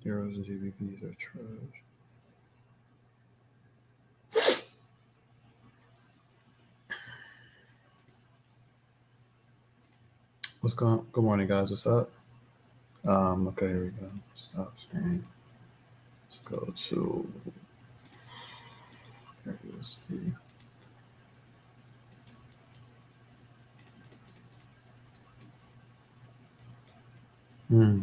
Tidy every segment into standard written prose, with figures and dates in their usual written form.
Euros and GBPs are trash. What's going? Good morning, guys. What's up? Okay, here we go. Stop sharing. Let's go to USD. Hmm.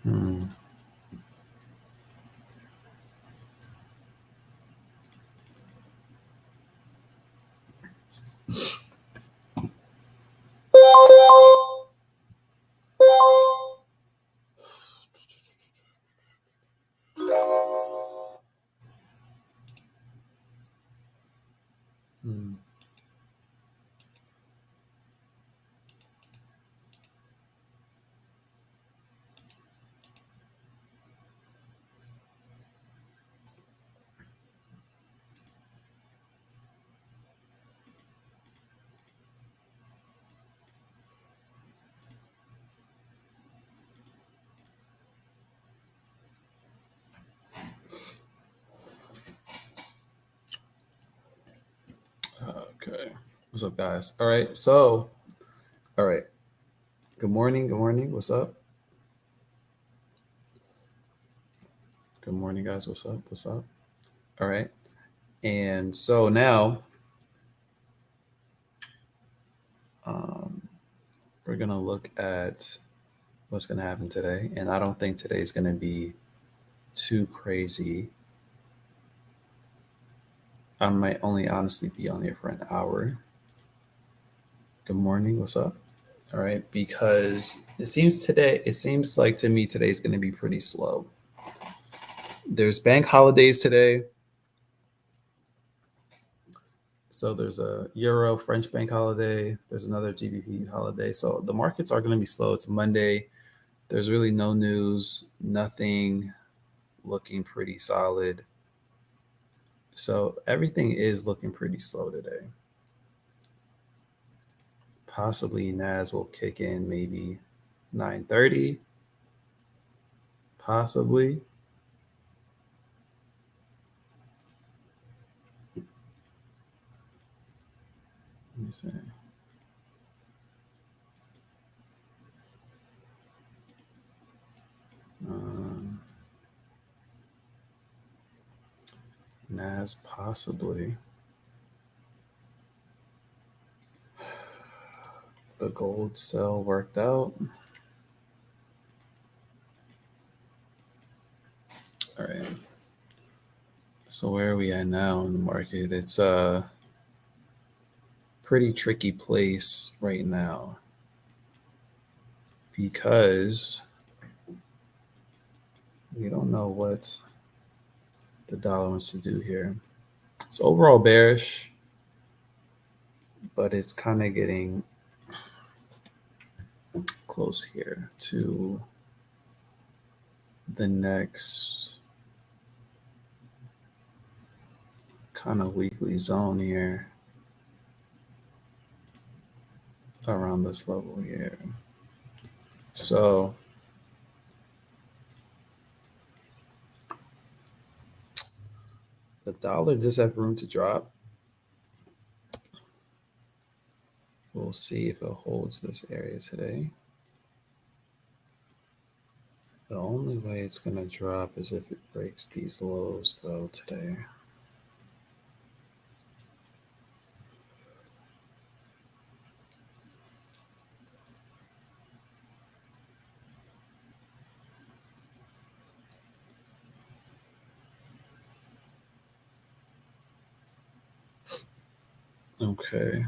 Hmm. Hmm. Okay. What's up, guys? All right. So, all right. Good morning. Good morning. What's up? Good morning, guys. What's up? What's up? All right. And so now um, we're going to look at what's going to happen today. And I don't think today's going to be too crazy. I might only honestly be on here for an hour. Good morning. What's up? All right. Because it seems like to me today's going to be pretty slow. There's bank holidays today. So there's a Euro French bank holiday. There's another GBP holiday. So the markets are going to be slow. It's Monday. There's really no news, nothing looking pretty solid. So everything is looking pretty slow today. Possibly Nas will kick in maybe 9:30. Possibly. Let me see. Um, Nas possibly. The gold sell worked out. All right. So where are we at now in the market? It's a pretty tricky place right now because we don't know what the dollar wants to do here. It's overall bearish, but it's kind of getting close here to the next kind of weekly zone here around this level here. So the dollar does have room to drop. We'll see if it holds this area today. The only way it's going to drop is if it breaks these lows, though, today. Okay.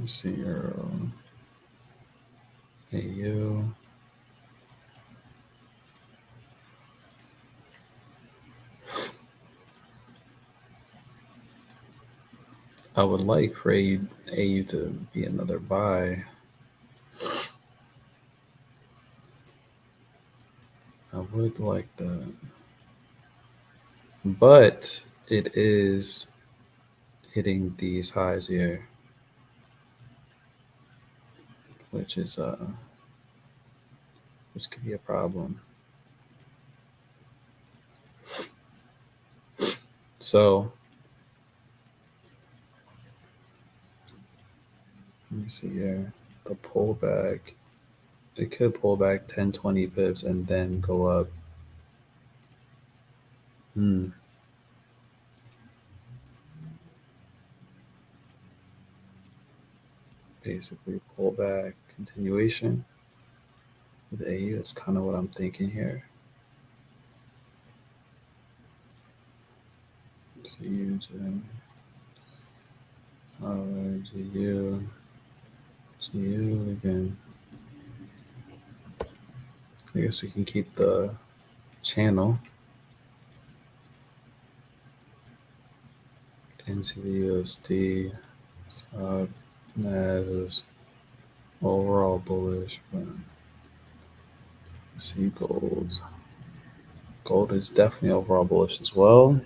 Let's see Euro, AU. I would like for AU to be another buy. I would like that. but it is hitting these highs here, which is which could be a problem. So let me see here. The pullback, it could pull back 10, 20 pips and then go up. Basically, pullback continuation with AU. That's kind of what I'm thinking here. CU, GU, GU again. I guess we can keep the channel into the USD. Sub NAS is overall bullish, but see gold. Gold is definitely overall bullish as well.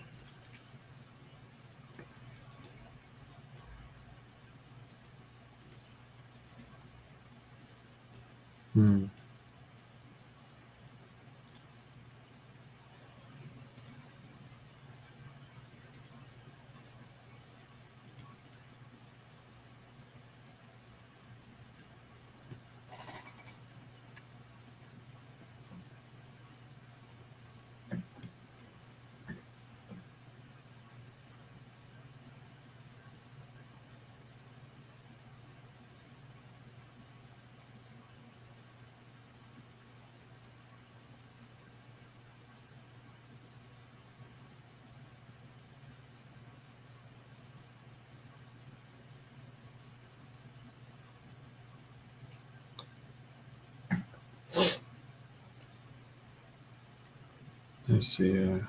Let's see here.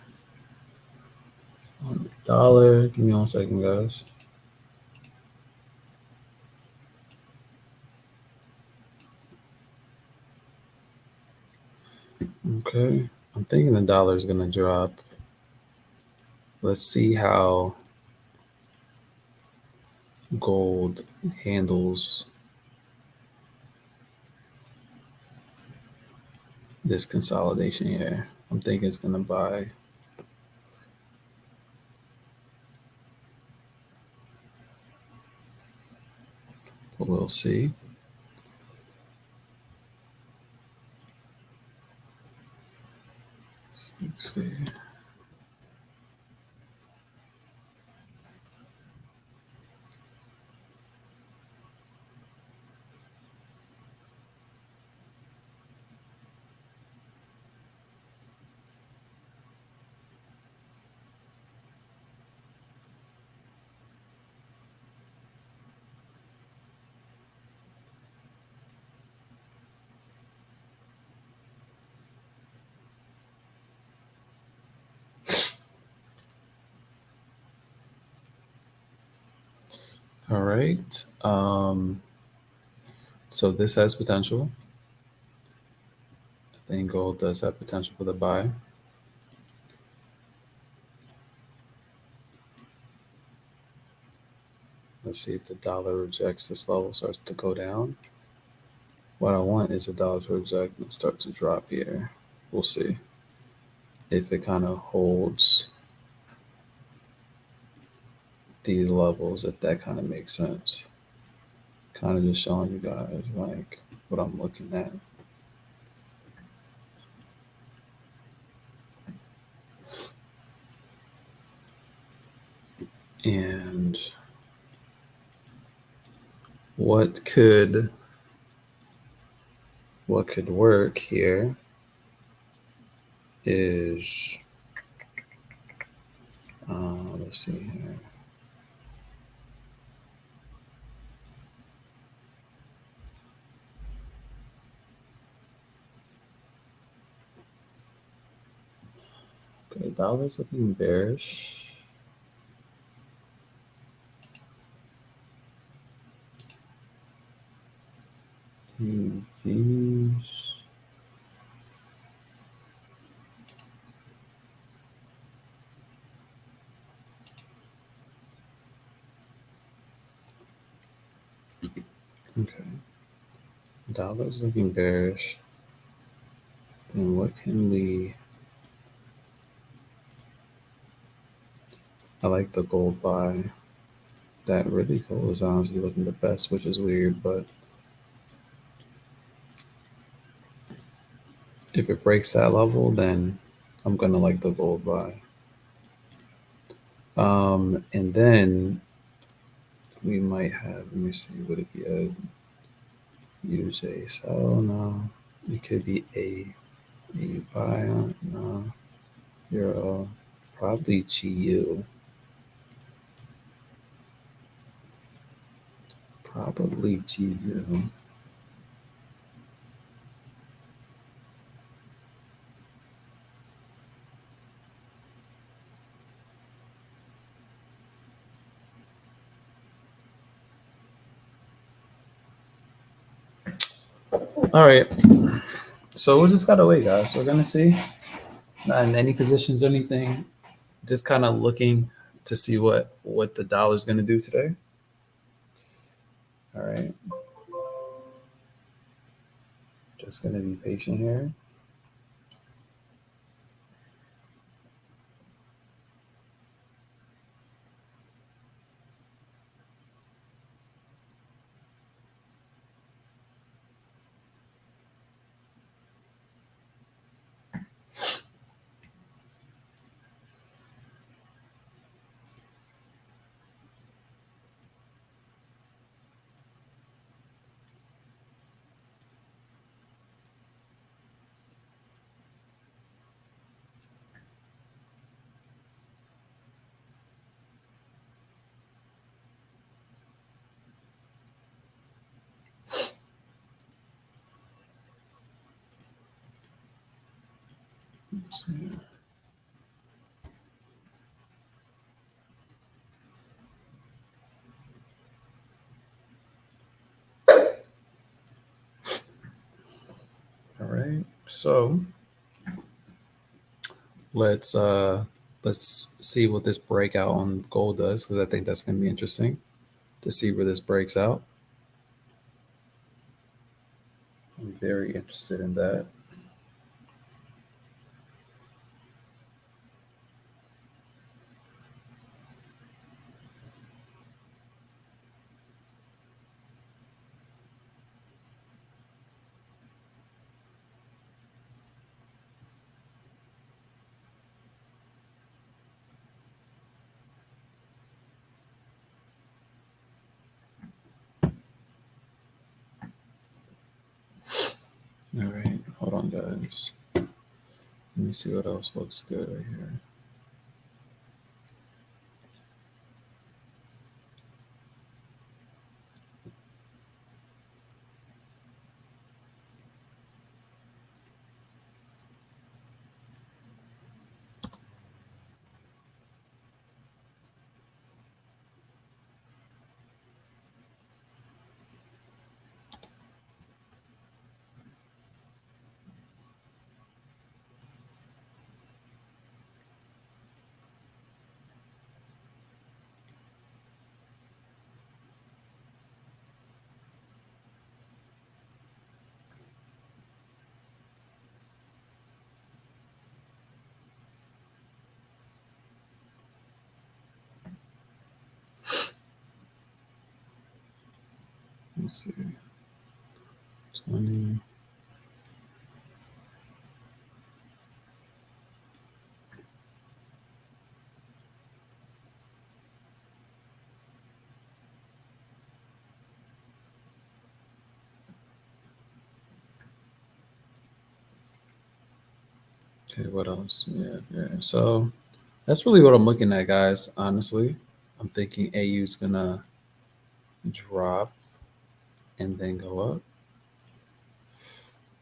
Dollar. Give me 1 second, guys. Okay. I'm thinking the dollar is going to drop. Let's see how gold handles this consolidation here. I'm thinking it's going to buy. But we'll see. Let's see. All right. So this has potential. I think gold does have potential for the buy. Let's see if the dollar rejects this level, starts to go down. What I want is the dollar to reject and start to drop here. We'll see if it kind of holds these levels, if that kind of makes sense. Kind of just showing you guys like what I'm looking at. And what could work here is let's see here. Okay, dollar's looking bearish. These. Okay. Dollar's looking bearish. Then what can we? I like the gold buy. That really gold is honestly looking the best, which is weird, but if it breaks that level, then I'm gonna like the gold buy. And then we might have. Let me see. Would it be a UJ sell? No. It could be a buy on no. Euro. Probably GU. Probably GU. All right. So we just gotta wait, guys. We're gonna see. Not in any positions or anything. Just kind of looking to see what the dollar's gonna do today. All right. Just gonna be patient here. Let's see. All right. So let's uh let's see what this breakout on gold does because I think that's gonna be interesting to see where this breaks out. I'm very interested in that. All right. Hold on, guys. Let me see what else looks good right here. Let's see. 20. Okay, what else? Yeah. So that's really what I'm looking at, guys. Honestly, I'm thinking AU is gonna drop and then go up.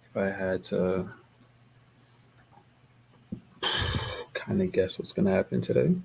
If I had to kind of guess what's gonna happen today,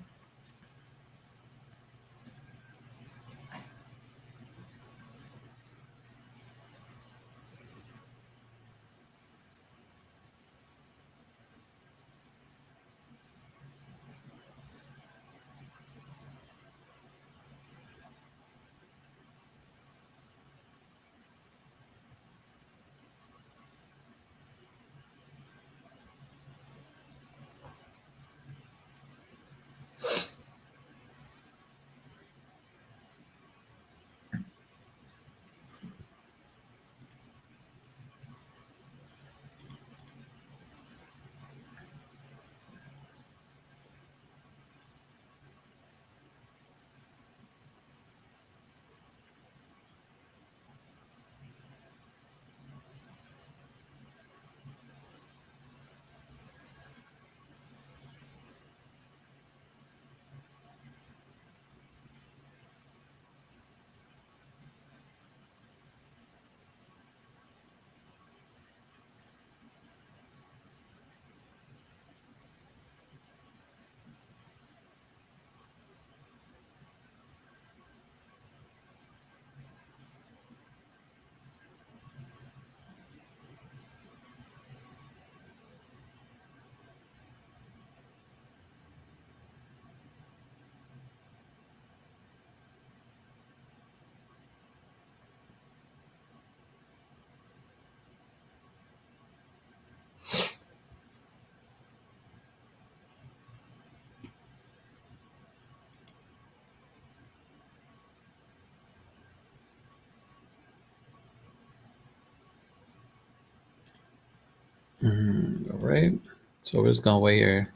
right. So we're just gonna wait here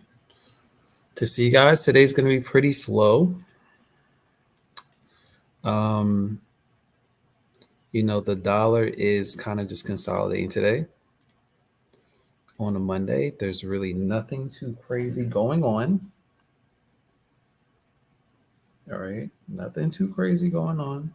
to see, guys. Today's gonna be pretty slow. Um, the dollar is kind of just consolidating today on a Monday. There's really nothing too crazy going on. All right, nothing too crazy going on.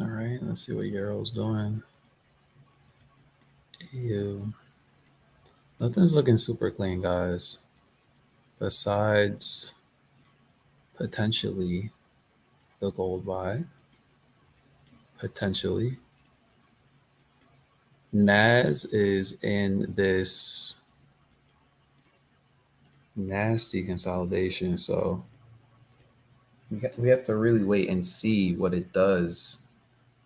All right, let's see what Euro's doing. Ew. Nothing's looking super clean, guys. Besides potentially the gold buy, potentially. Nas is in this nasty consolidation, so we have to really wait and see what it does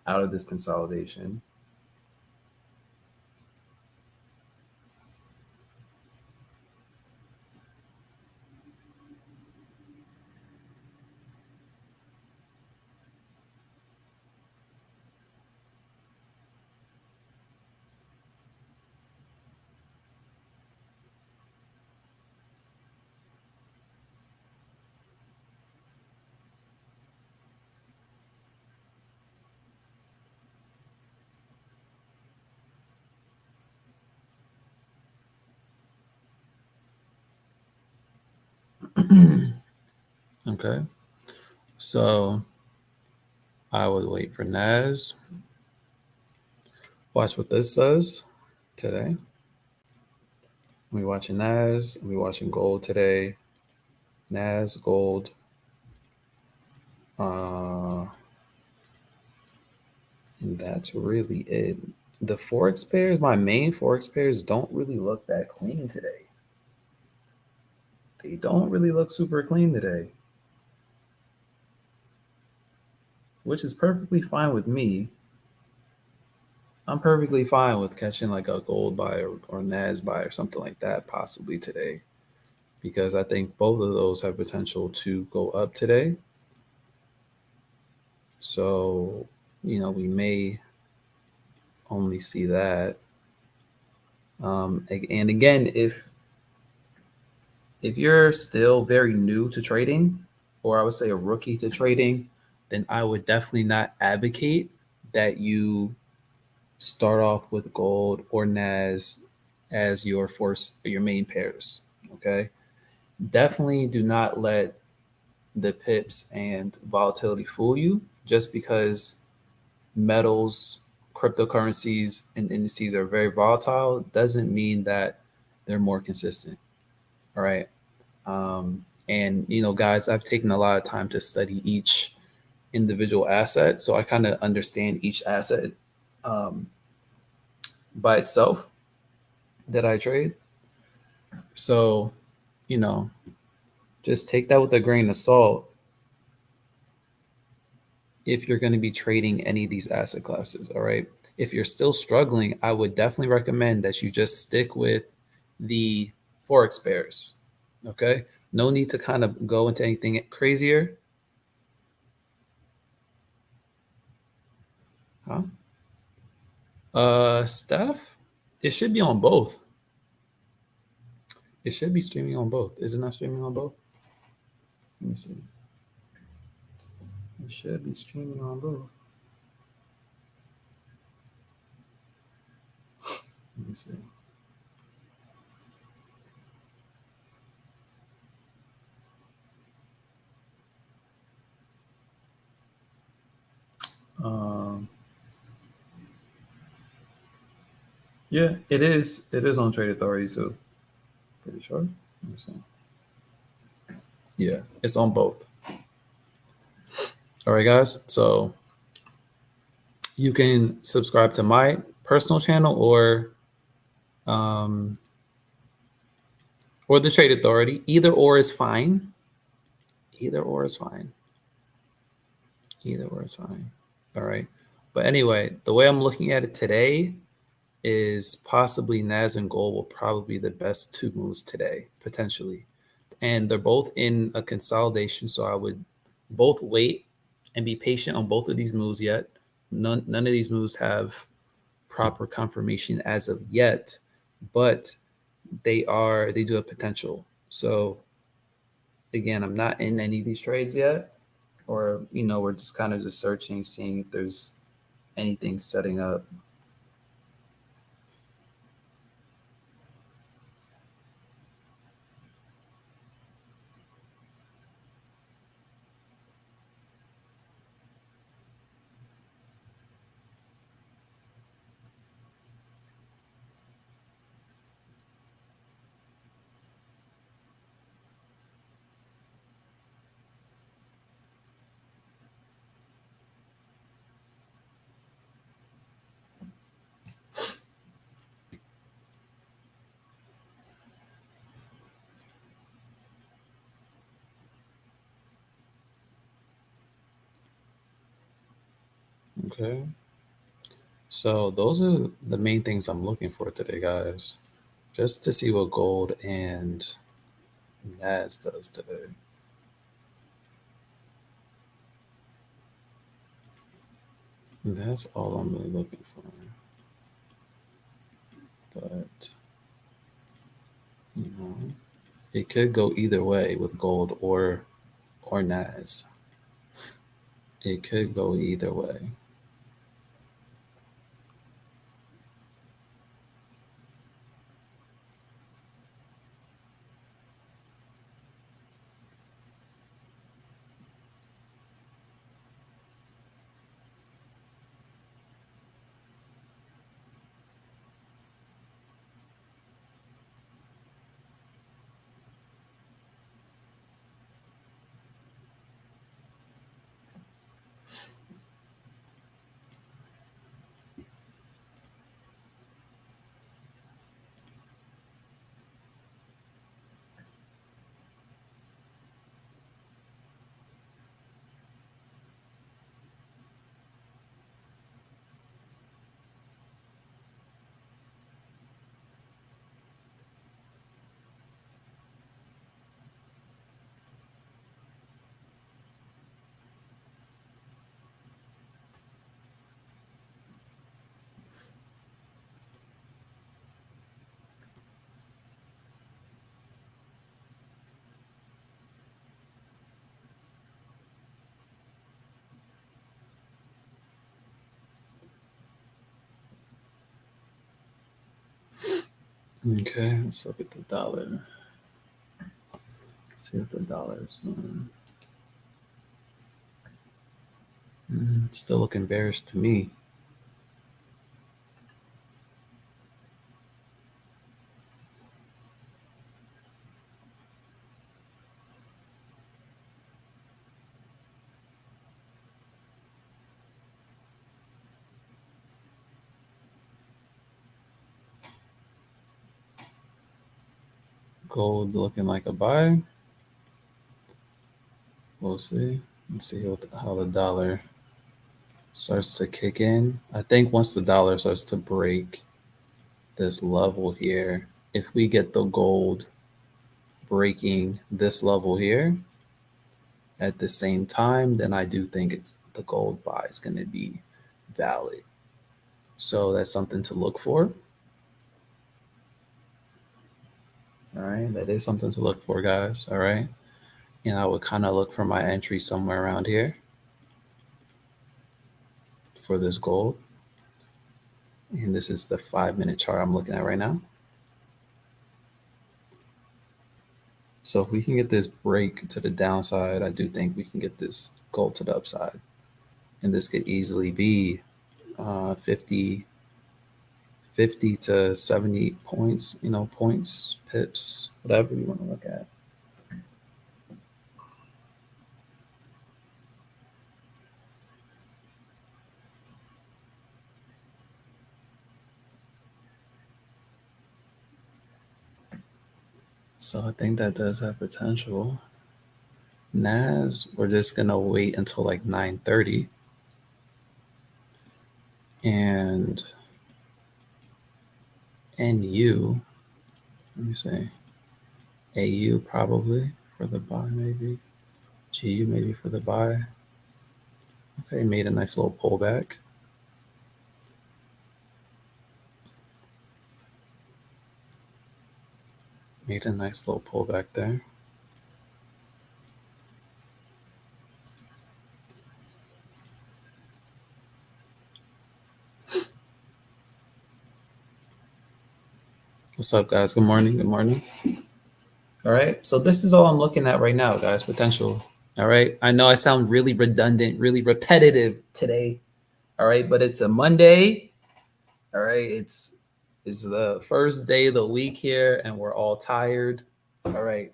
out of this consolidation. Okay, so I would wait for Nas. Watch what this says today. We watching Nas. We watching gold today. Nas, gold. Uh, and that's really it. The forex pairs, my main forex pairs, don't really look that clean today. They don't really look super clean today, which is perfectly fine with me. I'm perfectly fine with catching like a gold buy or Nas buy or something like that possibly today because I think both of those have potential to go up today. So, we may only see that. And again, if you're still very new to trading, or I would say a rookie to trading, then I would definitely not advocate that you start off with gold or Nas as your main pairs. Okay. Definitely do not let the pips and volatility fool you just because metals, cryptocurrencies, and indices are very volatile doesn't mean that they're more consistent. All right. And guys, I've taken a lot of time to study each individual asset, so I kind of understand each asset um, by itself that I trade. So, you know, just take that with a grain of salt if you're going to be trading any of these asset classes. All right. If you're still struggling, I would definitely recommend that you just stick with the forex pairs. Okay. No need to kind of go into anything crazier. Huh? Steph, it should be on both. It should be streaming on both. Is it not streaming on both? Let me see. It should be streaming on both. Let me see. Um, yeah, it is. It is on Trade Authority too. Pretty sure. Let me see. Yeah, it's on both. All right, guys. So you can subscribe to my personal channel um, or the Trade Authority. Either or is fine. Either or is fine. Either or is fine. All right. But anyway, the way I'm looking at it today is possibly NAS and gold will probably be the best two moves today, potentially. And they're both in a consolidation. So I would both wait and be patient on both of these moves yet. None of these moves have proper confirmation as of yet, but they do have potential. So again, I'm not in any of these trades yet, or we're just kind of just searching, seeing if there's anything setting up. Okay. So those are the main things I'm looking for today, guys. Just to see what gold and NAS does today. And that's all I'm really looking for. But it could go either way with gold or NAS. It could go either way. Okay, let's look at the dollar. See what the dollar is doing. Still looking bearish to me. Gold looking like a buy. We'll see. Let's see how the dollar starts to kick in. I think once the dollar starts to break this level here, if we get the gold breaking this level here at the same time, then I do think it's the gold buy is going to be valid. So that's something to look for. All right, that is something to look for, guys. All right, and I would kind of look for my entry somewhere around here for this gold. And this is the 5-minute chart I'm looking at right now. So if we can get this break to the downside, I do think we can get this gold to the upside. And this could easily be 50 50 to 70 points, points, pips, whatever you want to look at. So I think that does have potential. NAS, we're just gonna wait until like 9:30. And NU, let me see. AU probably for the buy, maybe. GU maybe for the buy. Okay, made a nice little pullback. Made a nice little pullback there. What's up, guys? Good morning. Good morning. All right. So this is all I'm looking at right now, guys. Potential. All right. I know I sound really redundant, really repetitive today. All right, but it's a Monday. All right. It's the first day of the week here, and we're all tired. All right.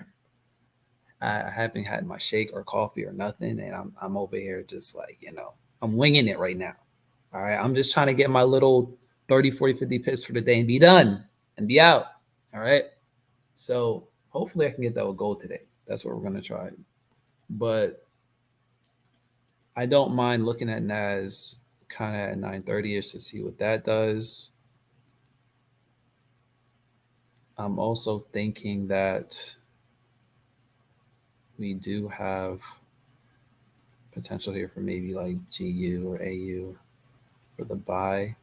I haven't had my shake or coffee or nothing, and I'm over here just like, I'm winging it right now. All right. I'm just trying to get my little 30, 40, 50 pips for the day and be done and be out. All right. So hopefully I can get that with gold today. That's what we're gonna try. But I don't mind looking at NAS kind of at 9:30ish to see what that does. I'm also thinking that we do have potential here for maybe like GU or AU for the buy.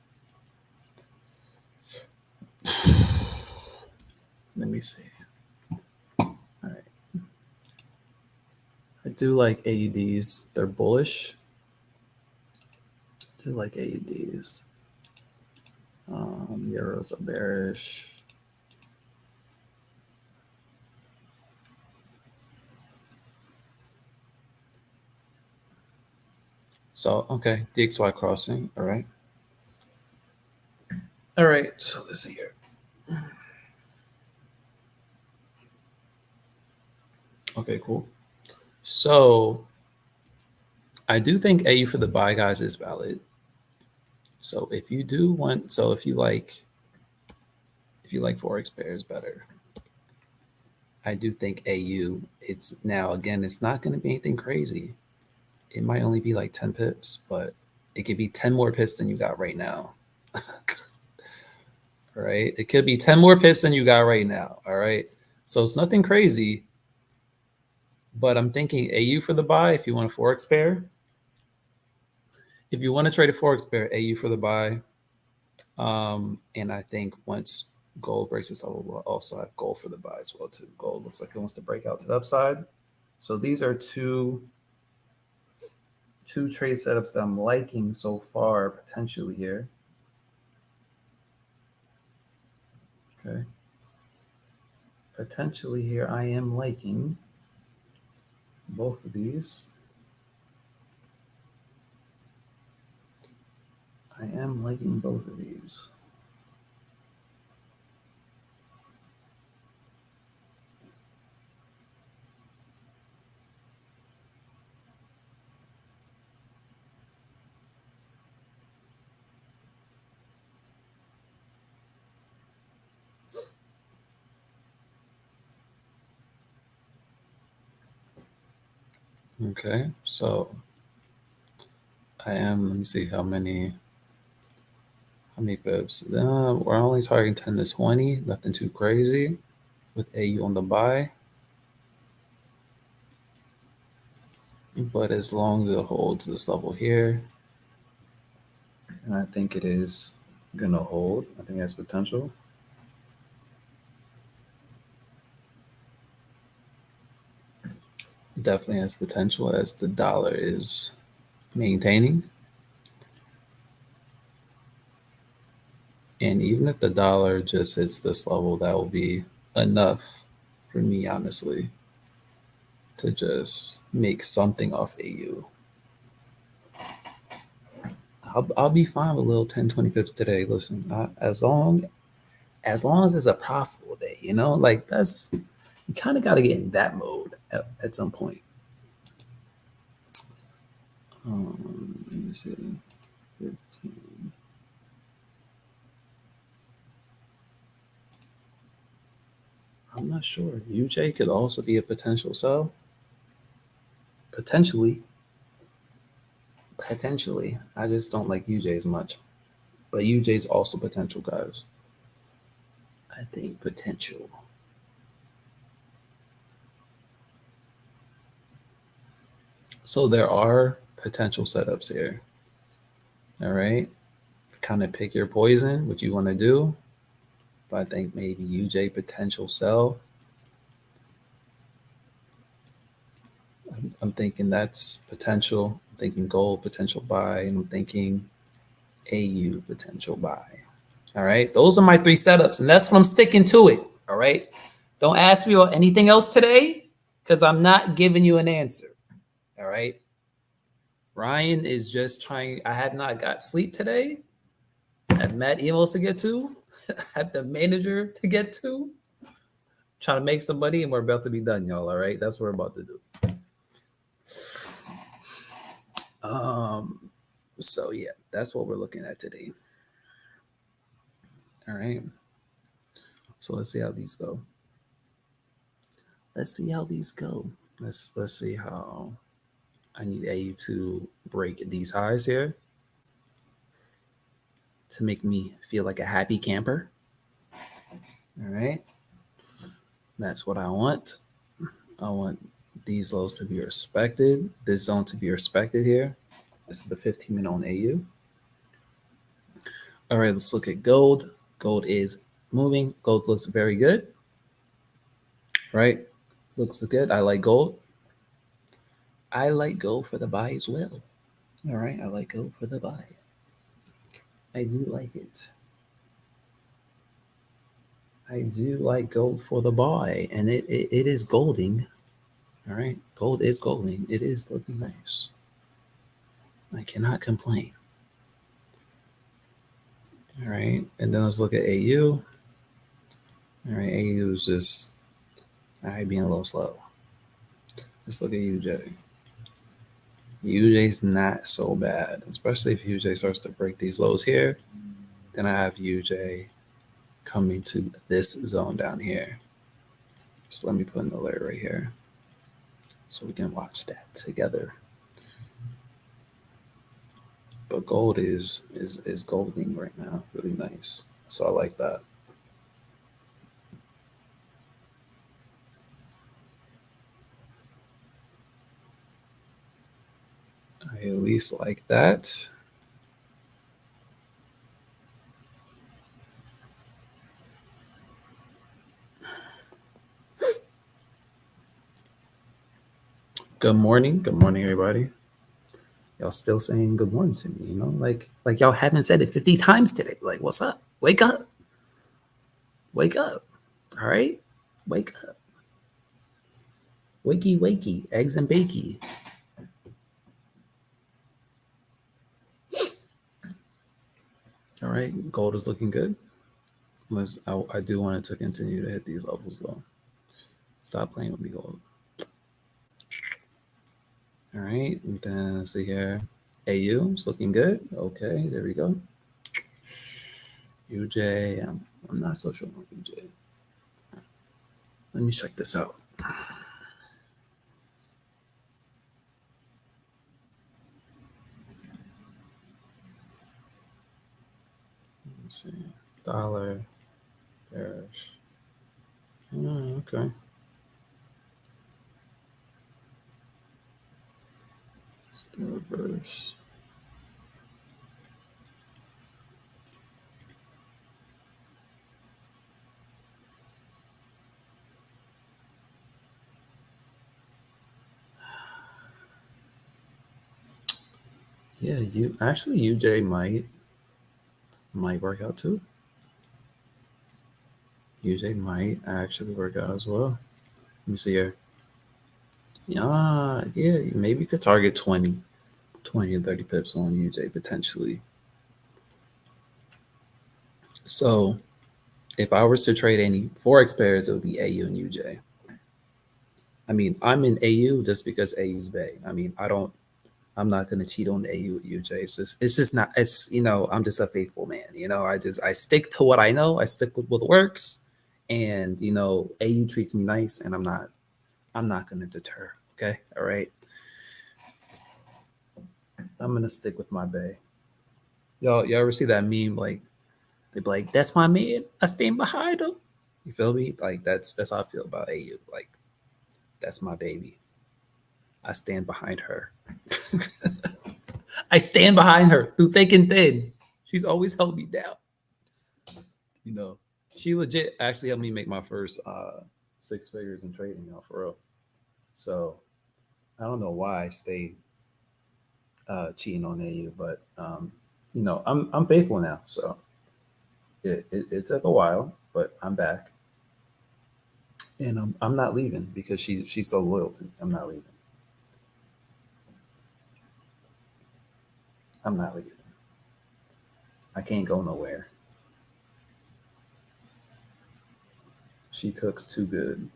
Let me see. All right. I do like AUDs. They're bullish. I do like AUDs. Euros are bearish. So, okay, DXY crossing. All right. All right. So let's see here. Okay, cool. So I do think AU for the buy, guys, is valid. So if you do want, so if you like forex pairs better, I do think AU. It's now again, it's not going to be anything crazy. It might only be like 10 pips, but it could be 10 more pips than you got right now. All right, it could be 10 more pips than you got right now. All right, so it's nothing crazy. But I'm thinking AU for the buy if you want a forex pair. If you want to trade a forex pair, AU for the buy. And I think once gold breaks this level, we'll also have gold for the buy as well too. Gold looks like it wants to break out to the upside. So these are two trade setups that I'm liking so far potentially here. Okay. Potentially here, I am liking both of these. I am liking both of these. Okay, so I am, let me see how many pips. We're only targeting 10 to 20, nothing too crazy with AU on the buy. But as long as it holds this level here, and I think it is gonna hold, I think it has potential. Definitely has potential as the dollar is maintaining. And even if the dollar just hits this level, that will be enough for me, honestly, to just make something off AU. I'll be fine with a little 10, 20 pips today. Listen, as long as it's a profitable day, like that's, you kind of got to get in that mode at some point. Let me see. 15. I'm not sure. UJ could also be a potential sell. Potentially. I just don't like UJ as much. But UJ is also potential, guys. I think potential. So there are potential setups here. All right. Kind of pick your poison, what you want to do. But I think maybe UJ potential sell. I'm thinking that's potential. I'm thinking gold potential buy. And I'm thinking AU potential buy. All right. Those are my 3 setups. And that's what I'm sticking to it. All right. Don't ask me about anything else today because I'm not giving you an answer. All right. Ryan is just trying. I have not got sleep today. I have mad emails to get to. I have the manager to get to. Trying to make some money, and we're about to be done, y'all. All right. That's what we're about to do. So yeah, that's what we're looking at today. All right. So let's see how these go. Let's see how I need AU to break these highs here to make me feel like a happy camper. All right. That's what I want. I want these lows to be respected, this zone to be respected here. This is the 15-minute on AU. All right, let's look at gold. Gold is moving. Gold looks very good. Right? Looks good. I like gold. I like gold for the buy as well. All right, I like gold for the buy. I do like it. I do like gold for the buy, and it is golding. All right, gold is golding. It is looking nice. I cannot complain. All right, and then let's look at AU. All right, AU is just being a little slow. Let's look at UJ. UJ's not so bad, especially if UJ starts to break these lows here. Then I have UJ coming to this zone down here. So let me put an alert right here so we can watch that together. But gold is golding right now, really nice. So I like that. I at least like that. Good morning. Good morning, everybody. Y'all still saying good morning to me, like y'all haven't said it 50 times today. Like, what's up? Wake up. Wake up. All right? Wake up. Wakey, wakey, eggs and bakey. All right, gold is looking good. I do want it to continue to hit these levels though. Stop playing with me, gold. All right, and then let's see here. AU is looking good. Okay, there we go. UJ, I'm not so sure on UJ. Let me check this out. Let's see. Dollar, bearish. Oh, okay. Still reverse. Yeah, UJ might work out too. UJ might actually work out as well. Let me see here. Yeah, maybe you could target 20 and 30 pips on UJ potentially. So if I was to trade any forex pairs, it would be AU and UJ. I mean, I'm in AU just because AU's Bay. I mean, I'm not gonna cheat on AU with UJ. It's just not. It's I'm just a faithful man. I stick to what I know. I stick with what works, and AU treats me nice, and I'm not gonna deter. Okay, all right. I'm gonna stick with my Bay. Y'all ever see that meme? Like they be like, "That's my man. I stand behind him." You feel me? Like that's how I feel about AU. Like that's my baby. I stand behind her. I stand behind her through thick and thin. She's always held me down. You know, she legit actually helped me make my first 6 figures in trading, for real. So I don't know why I stay cheating on AU, but I'm faithful now. So it took a while, but I'm back, and I'm not leaving because she's so loyal to me. I'm not leaving. I'm not leaving. I can't go nowhere. She cooks too good.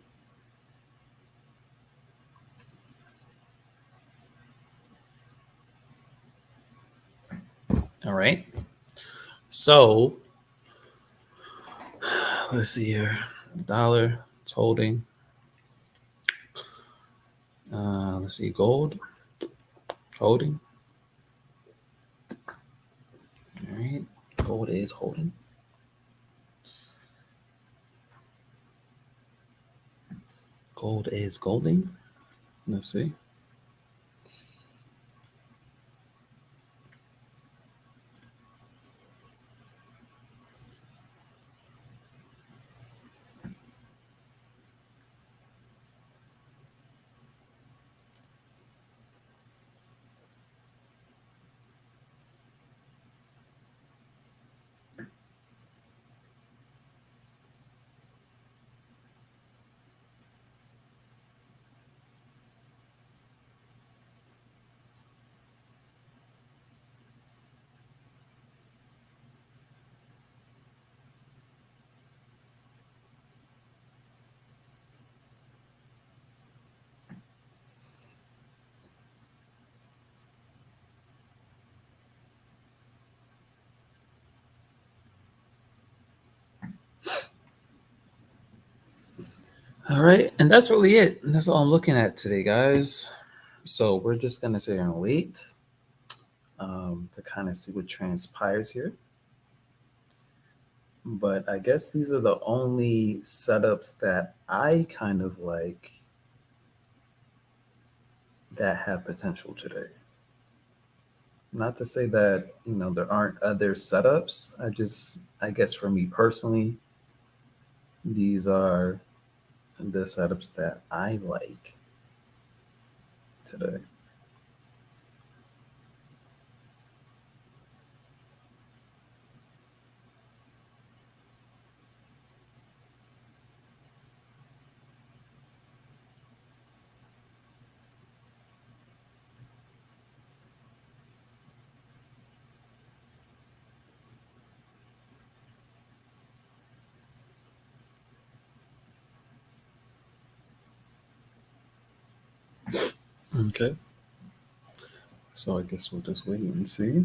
All right. So let's see here. Dollar, it's holding. Let's see, gold, holding. All right, gold is holding. Gold is golding. Let's see. All right, and that's really it. And that's all I'm looking at today, guys. So we're just gonna sit here and wait to kind of see what transpires here. But I guess these are the only setups that I kind of like that have potential today. Not to say that there aren't other setups. I guess for me personally, these are the setups that I like today. Okay, so I guess we'll just wait and see.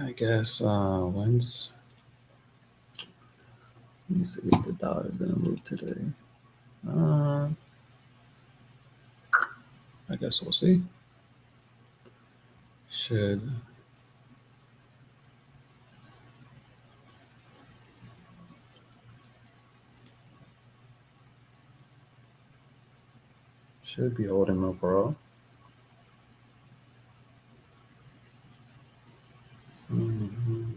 I guess when's let me see if the dollar is gonna move today. Uh, I guess we'll see. Should should be holding overall. Mhm.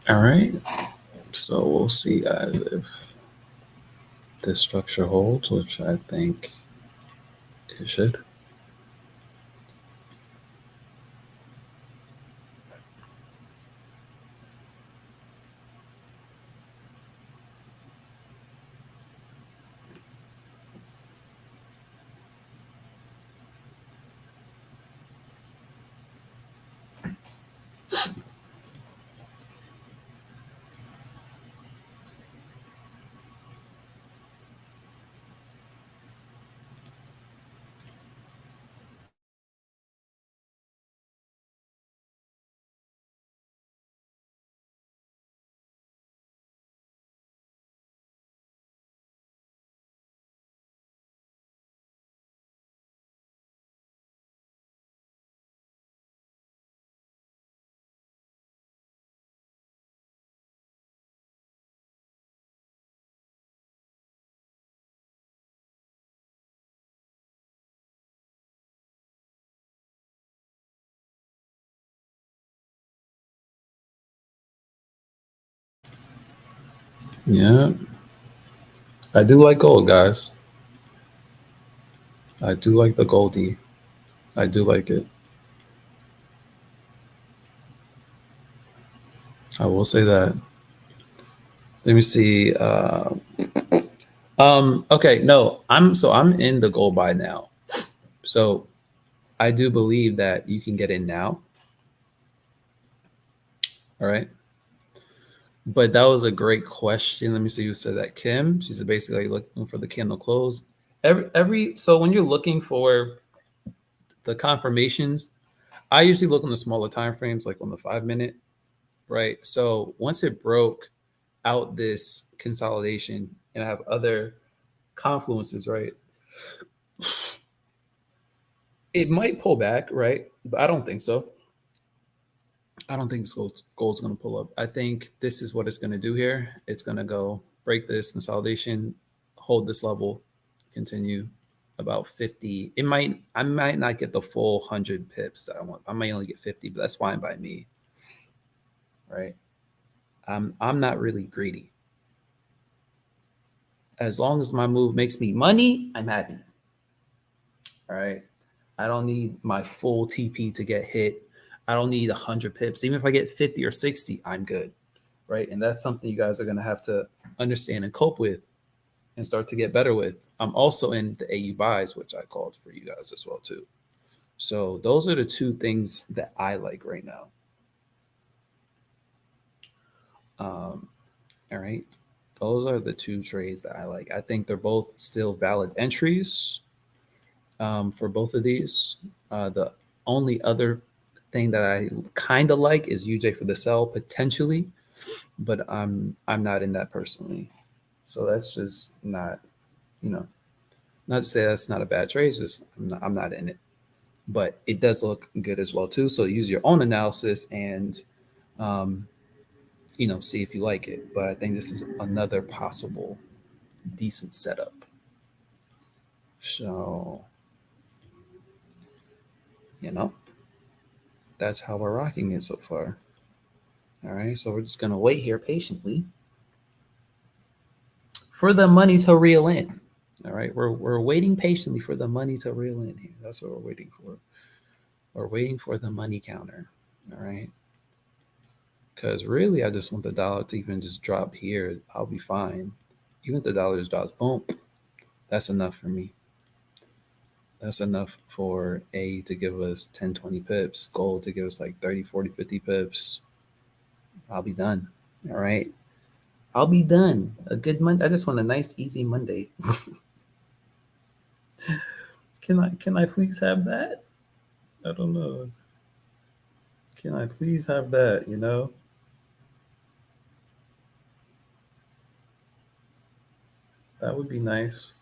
All right, so we'll see, guys, if this structure holds, which I think it should. Yeah, I do like gold, guys. I do like the Goldie. I do like it. I will say that. Let me see. Okay, no, I'm in the gold buy now. So I do believe that you can get in now. All right. But that was a great question. Let me see who said that. Kim. She's basically looking for the candle close. Every so when you're looking for the confirmations, I usually look on the smaller time frames, like on the 5 minute, right? So once it broke out this consolidation and I have other confluences, right? It might pull back, right? But I don't think so. I don't think gold's going to pull up. I think this is what it's going to do here. It's going to go break this consolidation, hold this level, continue about 50. I might not get the full 100 pips that I want. I might only get 50, but that's fine by me, right? I'm not really greedy. As long as my move makes me money, I'm happy. All right. I don't need my full TP to get hit. I don't need 100 pips. Even if I get 50 or 60, I'm good. Right. And that's something you guys are going to have to understand and cope with and start to get better with. I'm also in the AU buys, which I called for you guys as well, too. So those are the two things that I like right now. Um, all right. Those are the two trades that I like. I think they're both still valid entries for both of these. The only other thing that I kind of like is UJ for the sell potentially, but I'm not in that personally. So that's just not, you know, not to say that's not a bad trade. It's just I'm not in it, but it does look good as well too. So use your own analysis and um, see if you like it. But I think this is another possible decent setup. So you know that's how we're rocking it so far. All right, so we're just gonna wait here patiently for the money to reel in. All right, we're waiting patiently for the money to reel in here. That's what we're waiting for. We're waiting for the money counter. All right, because really, I just want the dollar to even just drop here. I'll be fine. Even if the dollar just drops, boom, that's enough for me. That's enough for A to give us 10, 20 pips, gold to give us like 30, 40, 50 pips. I'll be done. All right. I'll be done. A good Monday. I just want a nice, easy Monday. Can I please have that? I don't know. Can I please have that? That would be nice.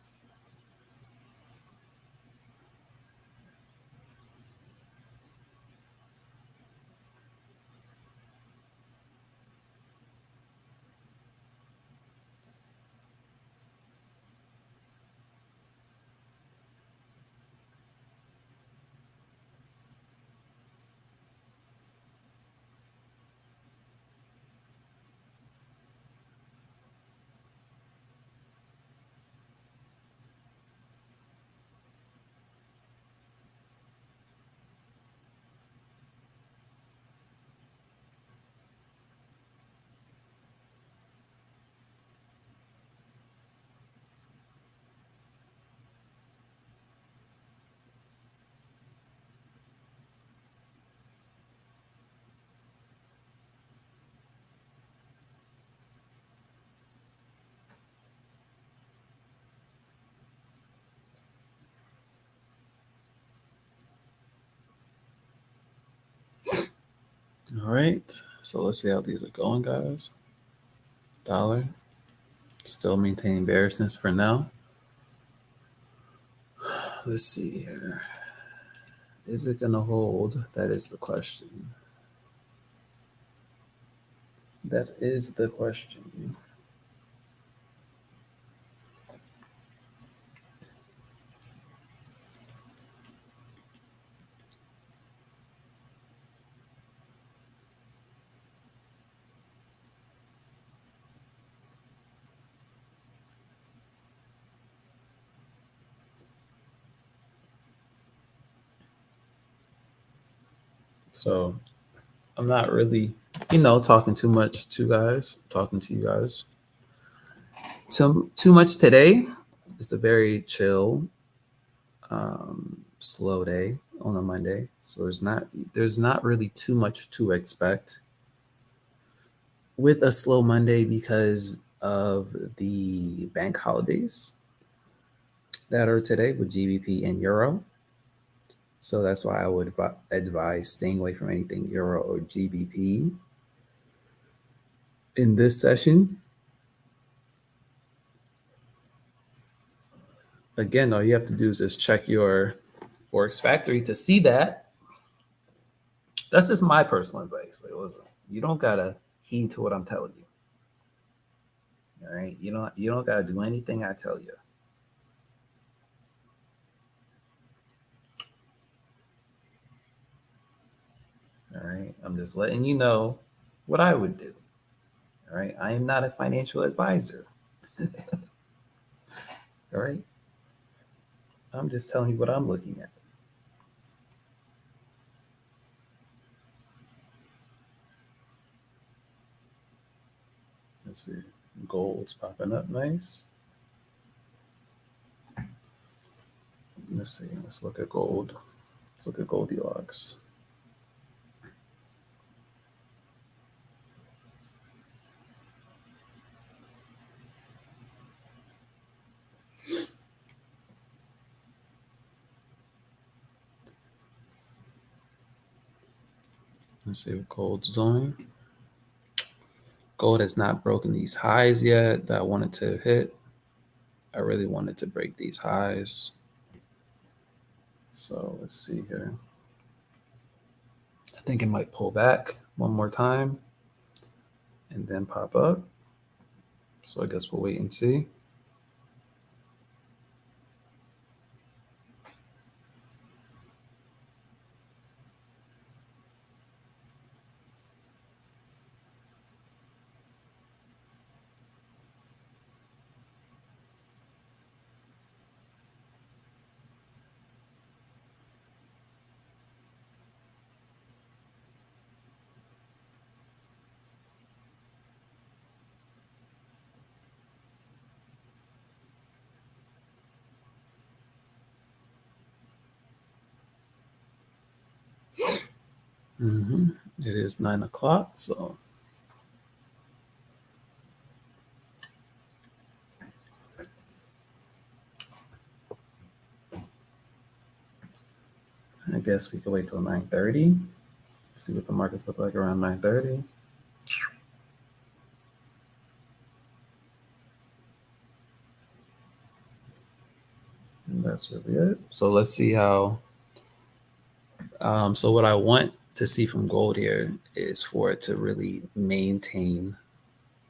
All right. So let's see how these are going, guys. Dollar still maintaining bearishness for now. Let's see here. Is it going to hold? That is the question. That is the question. So I'm not really, talking too much to guys, talking to you guys too much today. It's a very chill, slow day on a Monday. So there's not really too much to expect with a slow Monday because of the bank holidays that are today with GBP and Euro. So that's why I would advise staying away from anything Euro or GBP in this session. Again, all you have to do is just check your Forex Factory to see that. That's just my personal advice. Like, listen, you don't gotta heed to what I'm telling you. All right, you don't gotta do anything I tell you. All right, I'm just letting you know what I would do. All right, I am not a financial advisor. All right, I'm just telling you what I'm looking at. Let's see, gold's popping up nice. Let's see, let's look at gold. Let's look at Goldilocks. Let's see what gold's doing. Gold has not broken these highs yet that I wanted to hit. I really wanted to break these highs. So let's see here. I think it might pull back one more time and then pop up. So I guess we'll wait and see. It is 9 o'clock. So I guess we could wait till 9:30. See what the markets look like around 9:30. And that's really it. So let's see how. So what I want to see from gold here is for it to really maintain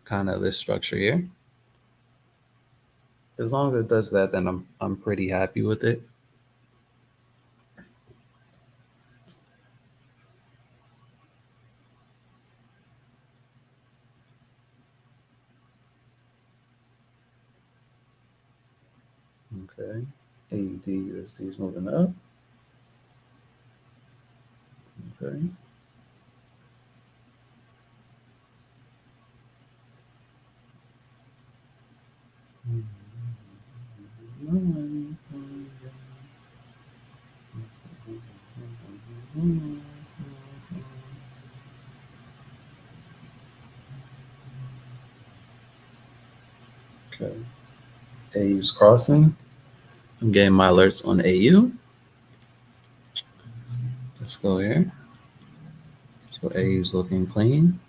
kind of this structure here. As long as it does that, then I'm pretty happy with it. Okay. AUD USD is moving up. Okay. Okay. AU's crossing. I'm getting my alerts on AU. Let's go here. So AU's looking clean.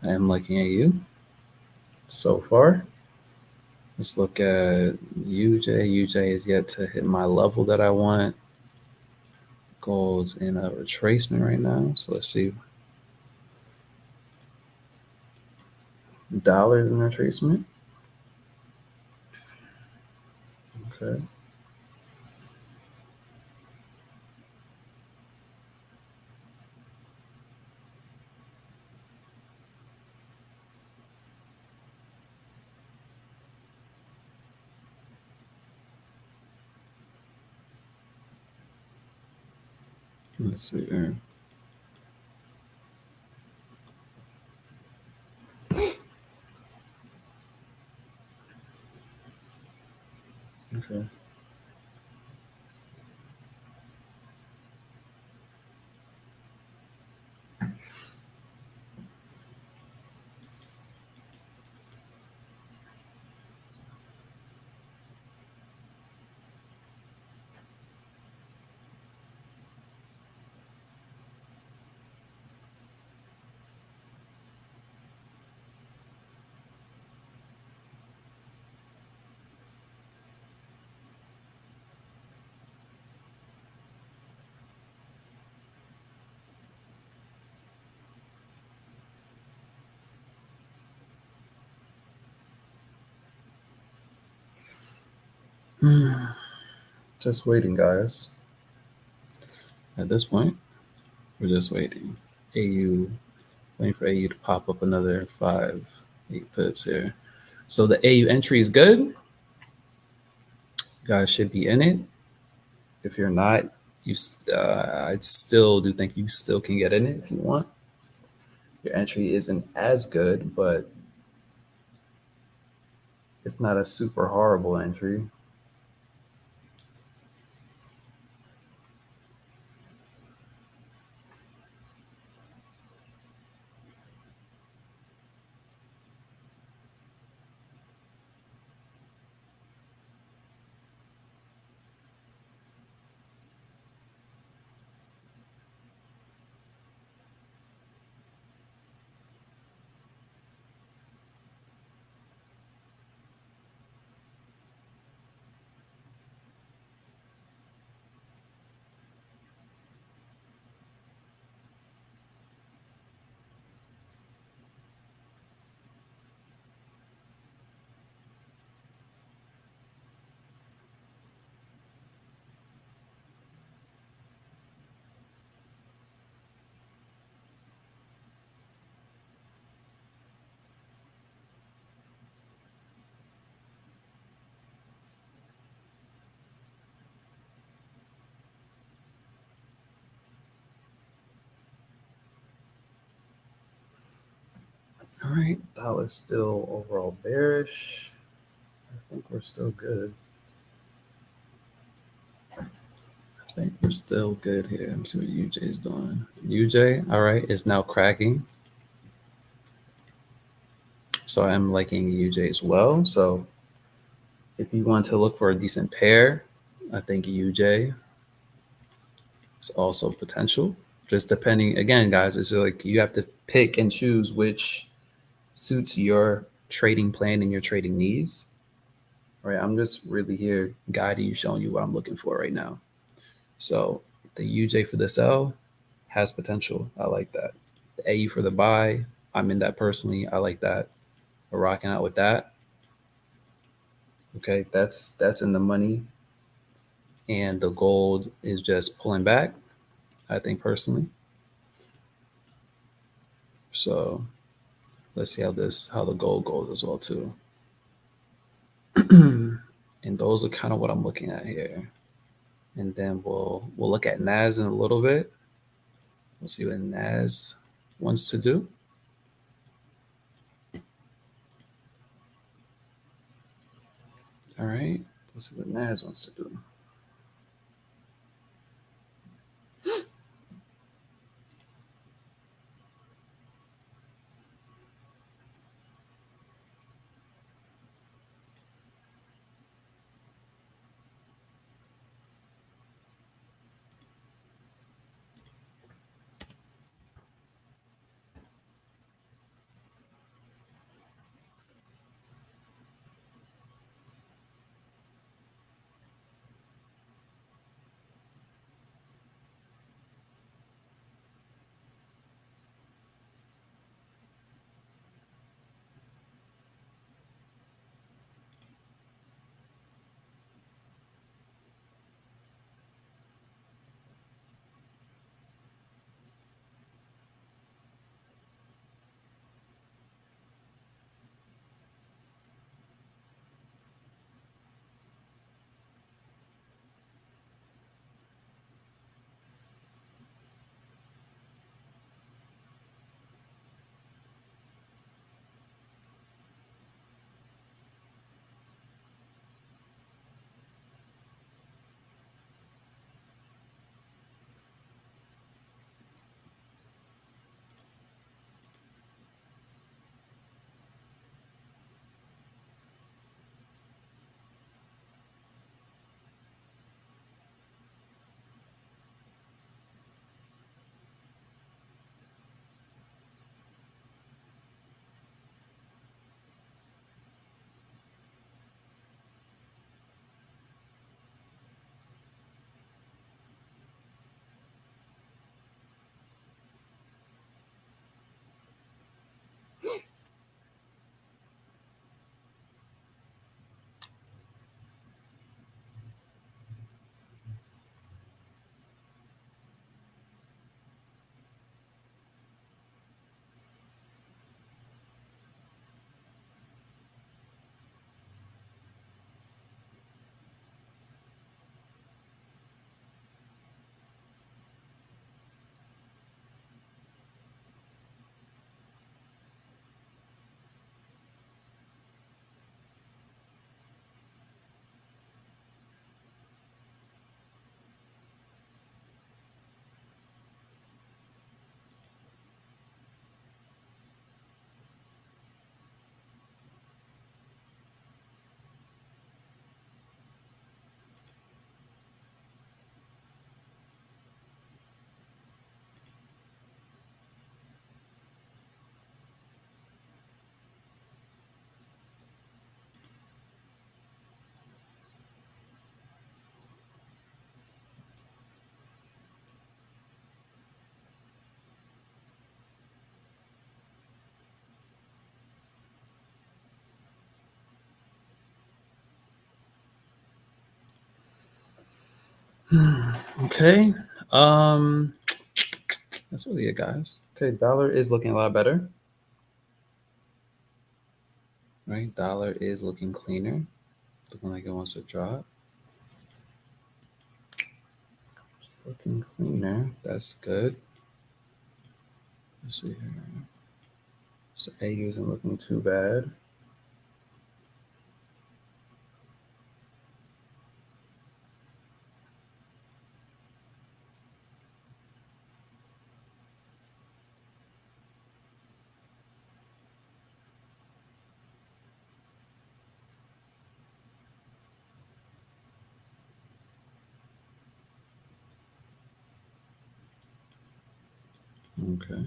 I am liking AU so far. Let's look at UJ. UJ is yet to hit my level that I want. Gold's in a retracement right now. So let's see. Dollars in retracement. Okay. Let's see here. Okay. Just waiting, guys. At this point, we're just waiting. AU, waiting for AU to pop up another 8 pips here. So the AU entry is good. You guys should be in it. If you're not, I still do think you still can get in it if you want. Your entry isn't as good, but it's not a super horrible entry. All right, dollar's still overall bearish. I think we're still good. I think we're still good here. Let me see what UJ is doing. UJ, all right, is now cracking. So I'm liking UJ as well. So if you want to look for a decent pair, I think UJ is also potential. Just depending, again, guys, it's like you have to pick and choose which suits your trading plan and your trading needs. Right. I'm just really here guiding you, showing you what I'm looking for right now. So the UJ for the sell has potential. I like that. The AU for the buy, I'm in that personally. I like that. We're rocking out with that. Okay, that's in the money. And the gold is just pulling back, I think personally. So let's see how the gold goes as well too. And those are kind of what I'm looking at here. And then we'll look at NAS in a little bit. We'll see what NAS wants to do. All right. We'll see what NAS wants to do. Okay. Um, that's really it, guys. Okay, dollar is looking a lot better, right? Dollar is looking cleaner, looking like it wants to drop. Looking cleaner. That's good. Let's see here. So AU isn't looking too bad. Okay.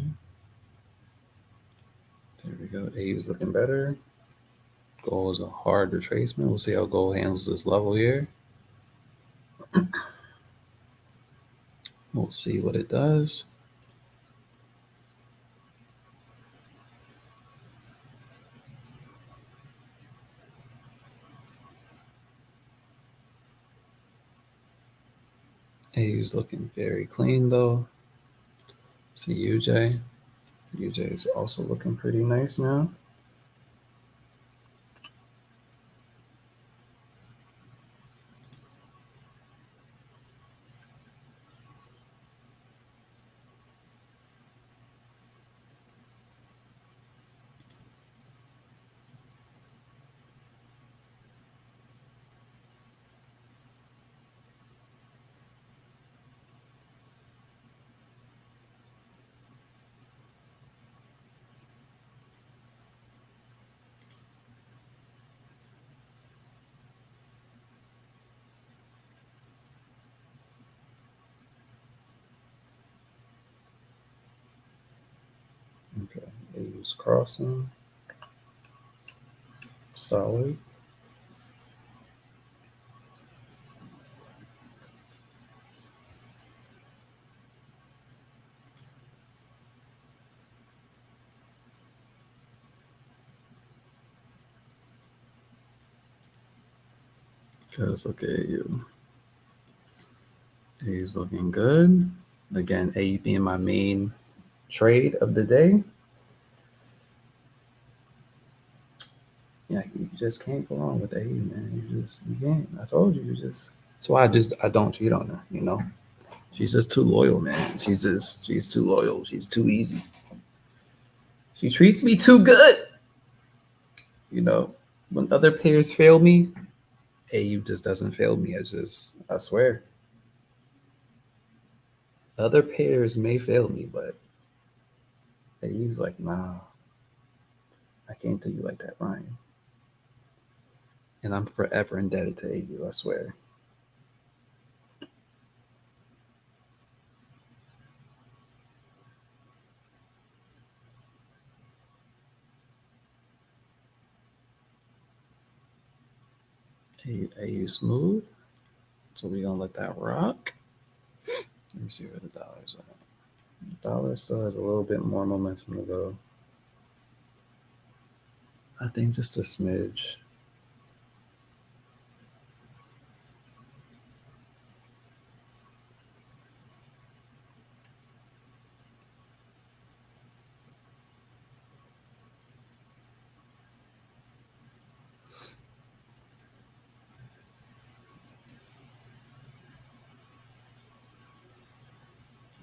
There we go. AU is looking better. Gold is a hard retracement. We'll see how gold handles this level here. We'll see what it does. AU's looking very clean though. See UJ. UJ is also looking pretty nice now. Okay, AU's crossing. Solid. Let's look at AU. AU's looking good. Again, AU being my main trade of the day. Yeah, you just can't go wrong with AU, man. You can't. I told you, that's why I don't cheat on her, you know. She's just too loyal, man. She's too loyal. She's too easy. She treats me too good. You know, when other pairs fail me, AU just doesn't fail me. I swear. Other pairs may fail me, but AU's like, nah, I can't do you like that, Ryan. And I'm forever indebted to AU, I swear. AU smooth. So we're gonna let that rock. Let me see where the dollar's at. The dollar still has a little bit more momentum to go. I think just a smidge.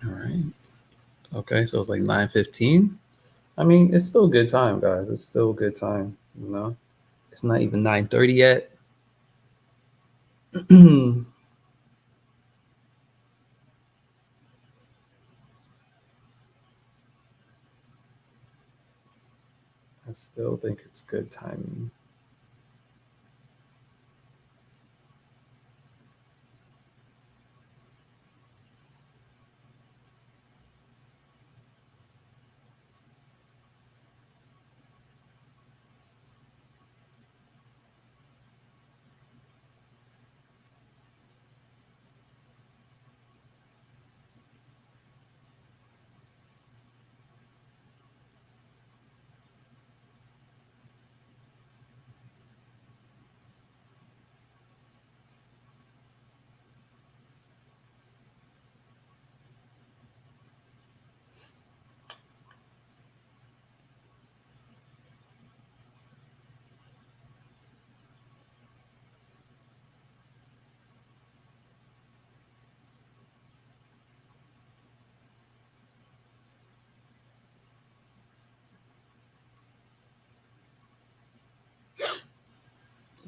All right. Okay, so it's like 9:15. I mean, it's still a good time, guys. It's still a good time, you know. It's not even 9:30 yet. I still think it's good timing.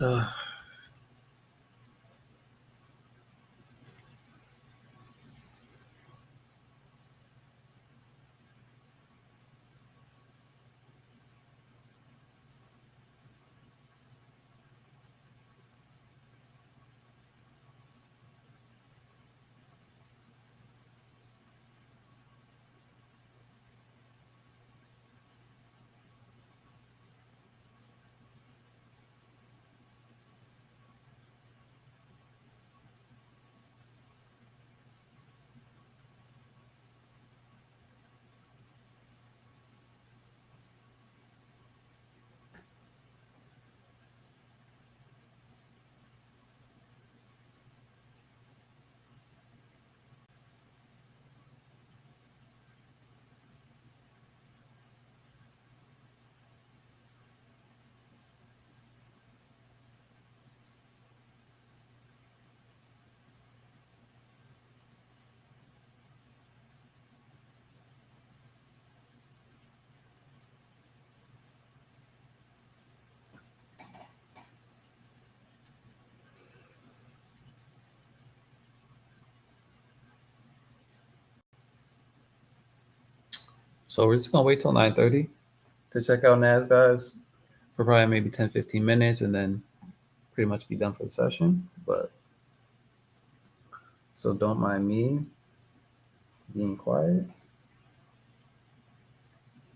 Uh, so we're just gonna wait till 9:30 to check out NAS, guys, for probably maybe 10, 15 minutes, and then pretty much be done for the session. But so don't mind me being quiet.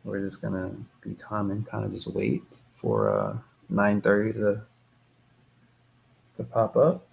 We're just gonna be calm and kind of just wait for 9:30 to pop up.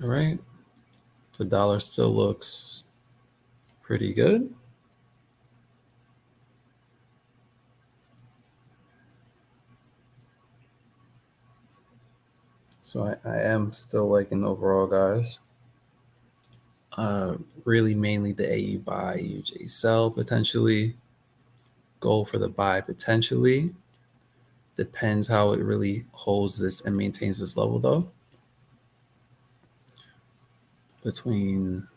All right. The dollar still looks pretty good. So I am still liking overall, guys. Really mainly the AU buy, UJ sell potentially. Goal for the buy potentially. Depends how it really holds this and maintains this level though. Between,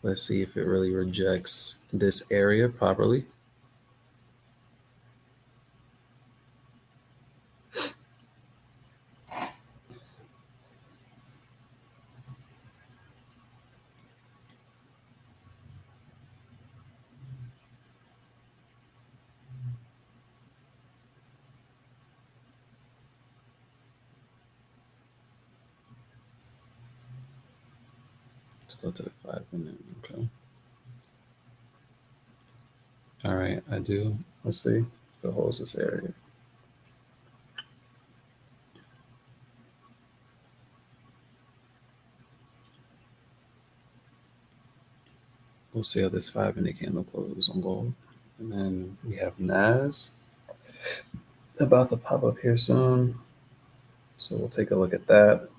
let's see if it really rejects this area properly. Let's go to the 5 minute. Okay. All right, I do. Let's see if it holds this area. We'll see how this 5-minute candle closes on gold. And then we have NAS about to pop up here soon. So we'll take a look at that.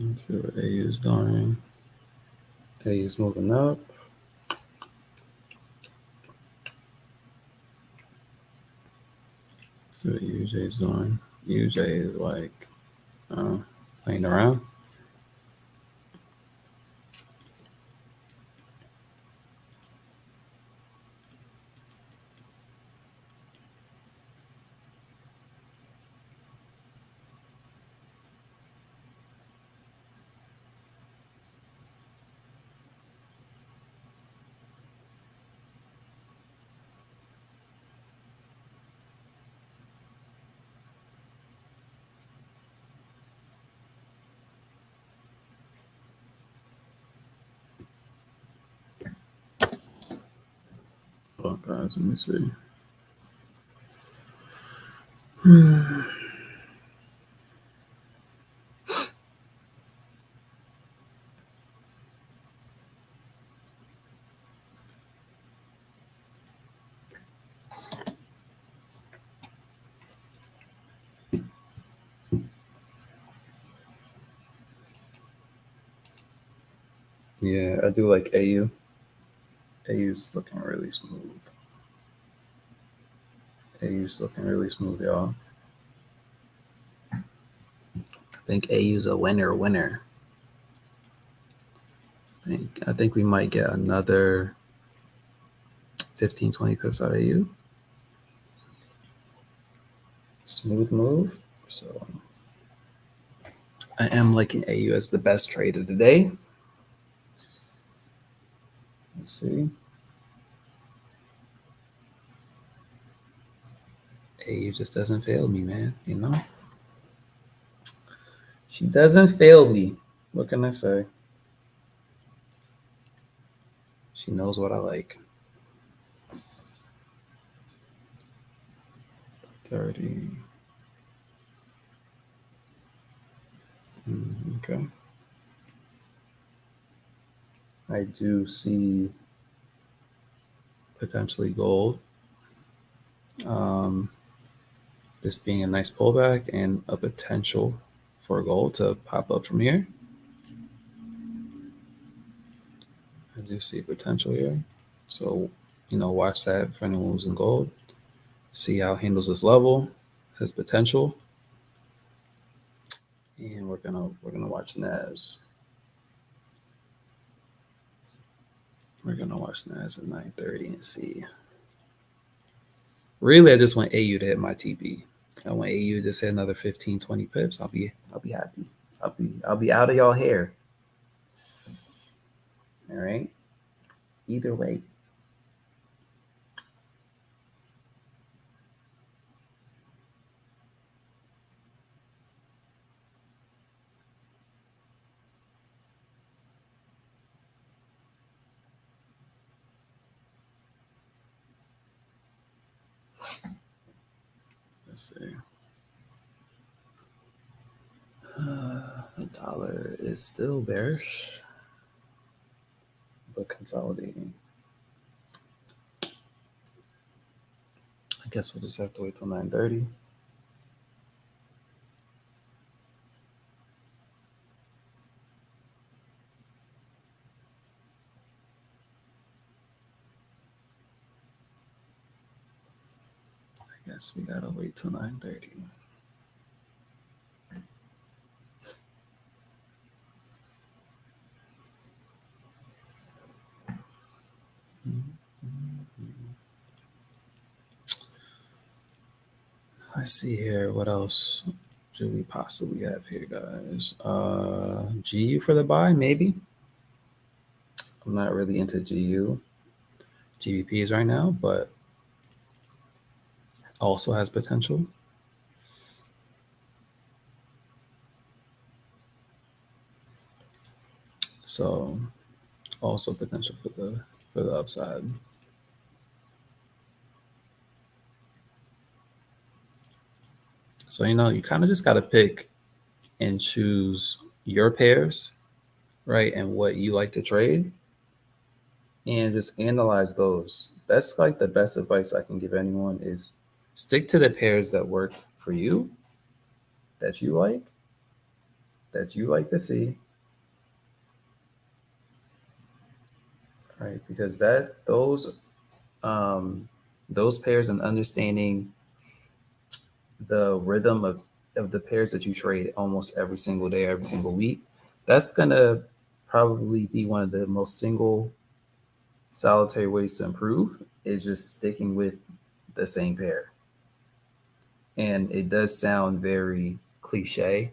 Let's see what AU is doing. AU is moving up. Let's see what UJ is doing. UJ is like playing around. Oh, guys, let me see. Yeah, I do like AU. AU's looking really smooth. AU's looking really smooth, y'all. I think AU's a winner. I think we might get another 15, 20 pips out of AU. Smooth move. So I am liking AU as the best trade of the day. Let's see. AU just doesn't fail me, man. You know? She doesn't fail me. What can I say? She knows what I like. 30. Okay. I do see potentially gold. This being a nice pullback and a potential for gold to pop up from here. I do see potential here. So, watch that for anyone who's in gold. See how it handles this level, this potential. And we're gonna watch NAS. We're gonna watch NAS at 9:30 and see. Really, I just want AU to hit my TP. I want AU to just hit another 15, 20 pips. I'll be happy. I'll be out of y'all hair. All right. Either way. Let's see. The dollar is still bearish, but consolidating. I guess we'll just have to wait till 9:30. I guess we gotta wait till 9:30. I see here. What else? do we possibly have here, guys? GU for the buy, maybe. I'm not really into GBPs right now, but also has potential. So also potential for the upside. So you kind of just got to pick and choose your pairs, right? And what you like to trade and just analyze those. That's like the best advice I can give anyone is stick to the pairs that work for you, that you like to see, right? Because um those pairs and understanding the rhythm of the pairs that you trade almost every single day, every single week, that's gonna probably be one of the most single solitary ways to improve is just sticking with the same pair. And it does sound very cliche,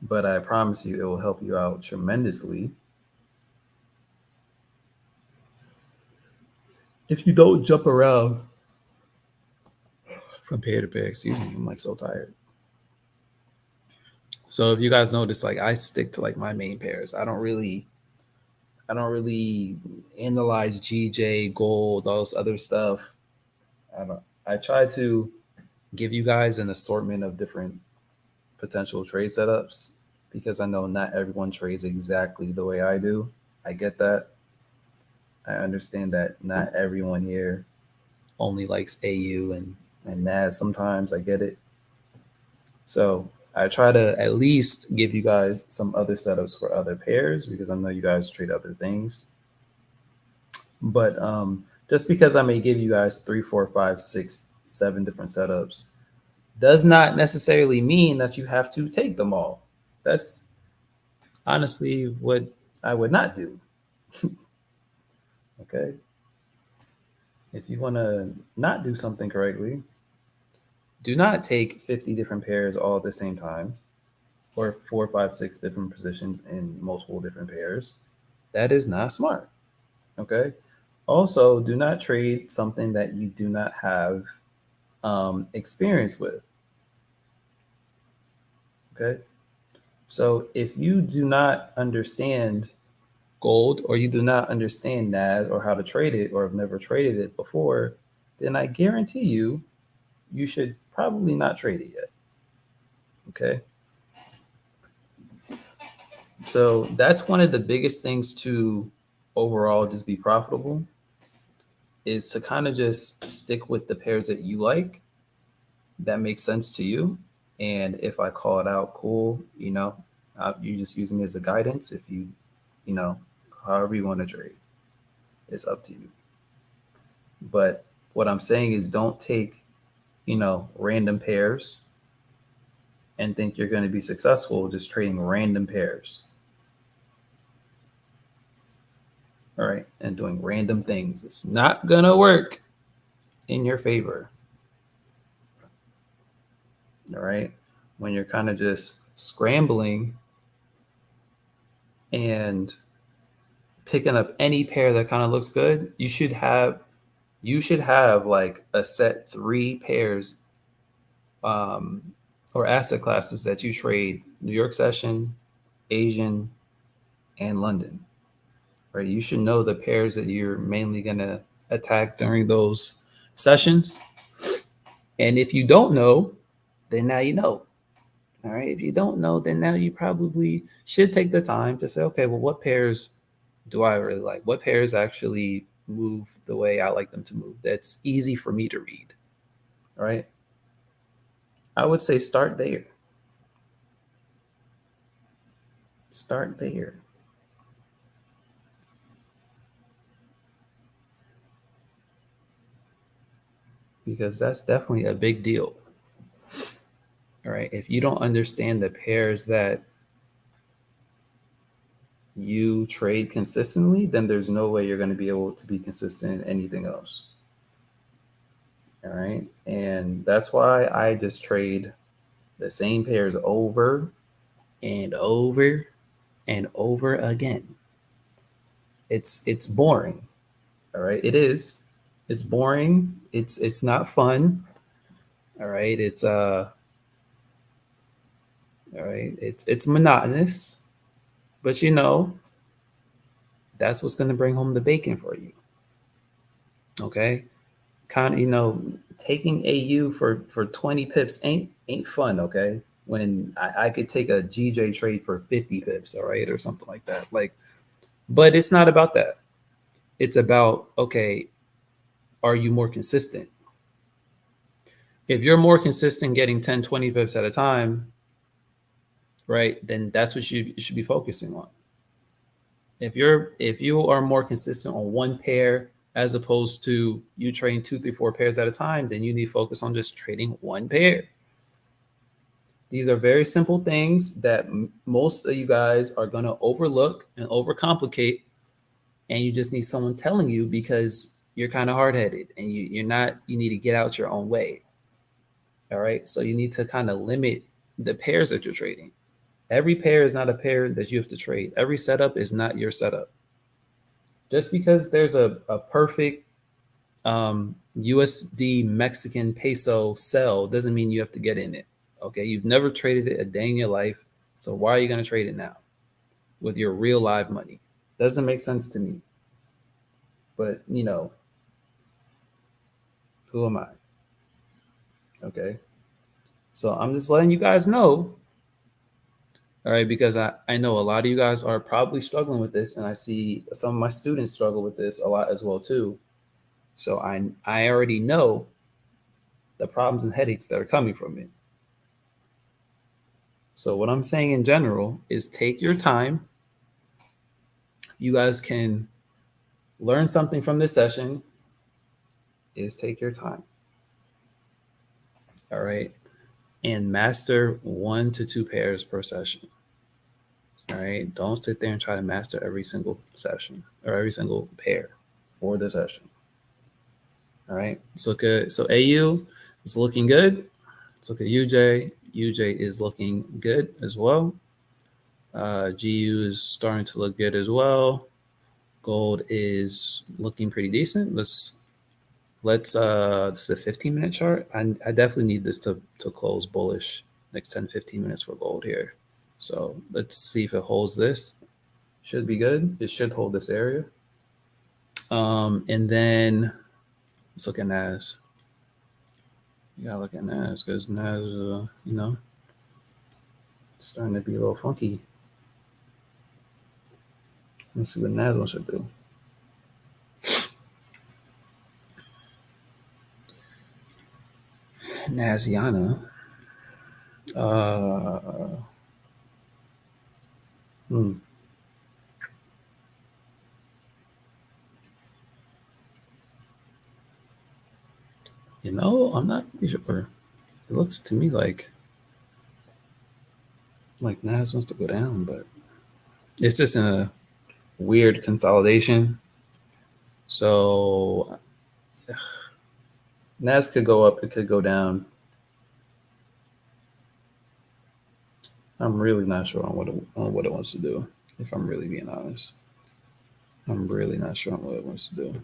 but I promise you it will help you out tremendously if you don't jump around from pair to pair. Excuse me, I'm like so tired. So if you guys notice, like I stick to like my main pairs. I don't really analyze GJ, gold, all this other stuff. I don't. I try to give you guys an assortment of different potential trade setups because I know not everyone trades exactly the way I do. I get that. I understand that not everyone here only likes AU and NAS. Sometimes I get it. So I try to at least give you guys some other setups for other pairs because I know you guys trade other things. But just because I may give you guys 3, 4, 5, 6, 7 different setups does not necessarily mean that you have to take them all. That's honestly what I would not do. Okay. If you want to not do something correctly, do not take 50 different pairs all at the same time or 4, 5, 6 different positions in multiple different pairs. That is not smart. Okay. Also, do not trade something that you do not have experience with. Okay. So if you do not understand gold or you do not understand NAS or how to trade it or have never traded it before, then I guarantee you should probably not trade it yet. Okay. So that's one of the biggest things to overall just be profitable is to kind of just stick with the pairs that you like that make sense to you. And if I call it out, cool, you just use me as a guidance. If you know, however you want to trade, it's up to you. But what I'm saying is don't take, random pairs and think you're going to be successful just trading random pairs. All right. And doing random things. It's not going to work in your favor. All right. When you're kind of just scrambling and picking up any pair that kind of looks good, you should have like a set 3 pairs um, or asset classes that you trade: New York session, Asian, and London. Right? You should know the pairs that you're mainly gonna attack during those sessions. And if you don't know, then now you know. All right. If you don't know, then now you probably should take the time to say, okay, well, what pairs do I really like? What pairs actually move the way I like them to move? That's easy for me to read. All right. I would say start there. Start there. Because that's definitely a big deal. All right. If you don't understand the pairs that you trade consistently, then there's no way you're going to be able to be consistent in anything else. All right. And that's why I just trade the same pairs over and over and over again. It's boring. All right. It is. It's boring. It's not fun. All right. It's all right. It's monotonous, but that's what's gonna bring home the bacon for you. Okay. Kind of, taking AU for 20 pips ain't fun, okay? When I could take a GJ trade for 50 pips, all right, or something like that. Like, but it's not about that. It's about, okay, are you more consistent? If you're more consistent getting 10, 20 pips at a time, right, then that's what you should be focusing on. If you are more consistent on one pair as opposed to you trading two, three, four pairs at a time, then you need to focus on just trading one pair. These are very simple things that most of you guys are going to overlook and overcomplicate, and you just need someone telling you because you're kind of hard-headed and you're not. You need to get out your own way. All right, so you need to kind of limit the pairs that you're trading. Every pair is not a pair that you have to trade. Every setup is not your setup. Just because there's a perfect USD Mexican peso sell doesn't mean you have to get in it. Okay, you've never traded it a day in your life, so why are you going to trade it now with your real live money? Doesn't make sense to me. But who am I? Okay, so I'm just letting you guys know. All right, because I know a lot of you guys are probably struggling with this, and I see some of my students struggle with this a lot as well too. So I already know the problems and headaches that are coming from it. So what I'm saying in general is take your time. You guys can learn something from this session. Is take your time. All right. And master 1 to 2 pairs per session. All right. Don't sit there and try to master every single session or every single pair for the session. All right. So good. So AU is looking good. Let's look at UJ. UJ is looking good as well. GU is starting to look good as well. Gold is looking pretty decent. Let's this is a 15-minute chart. I definitely need this to close bullish next 10-15 minutes for gold here. So let's see if it holds this. Should be good. It should hold this area. And then let's look at NAS. You gotta look at NAS because NAS is starting to be a little funky. Let's see what NAS should do. Naziana. Hmm. I'm not really sure. It looks to me like NAS wants to go down, but it's just in a weird consolidation. So NAS could go up, it could go down. I'm really not sure on what it wants to do. If I'm really being honest, I'm really not sure on what it wants to do.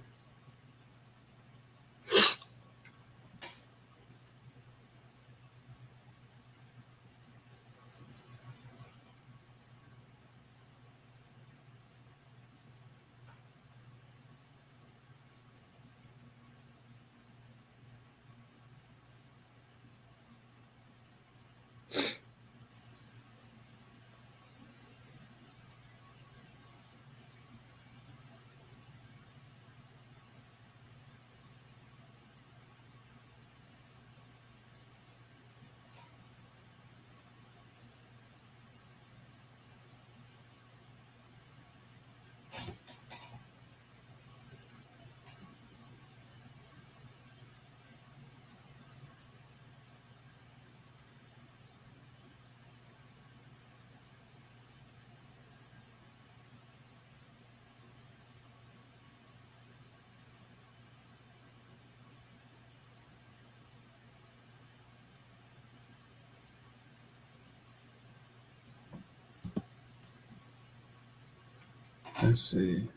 Let's see.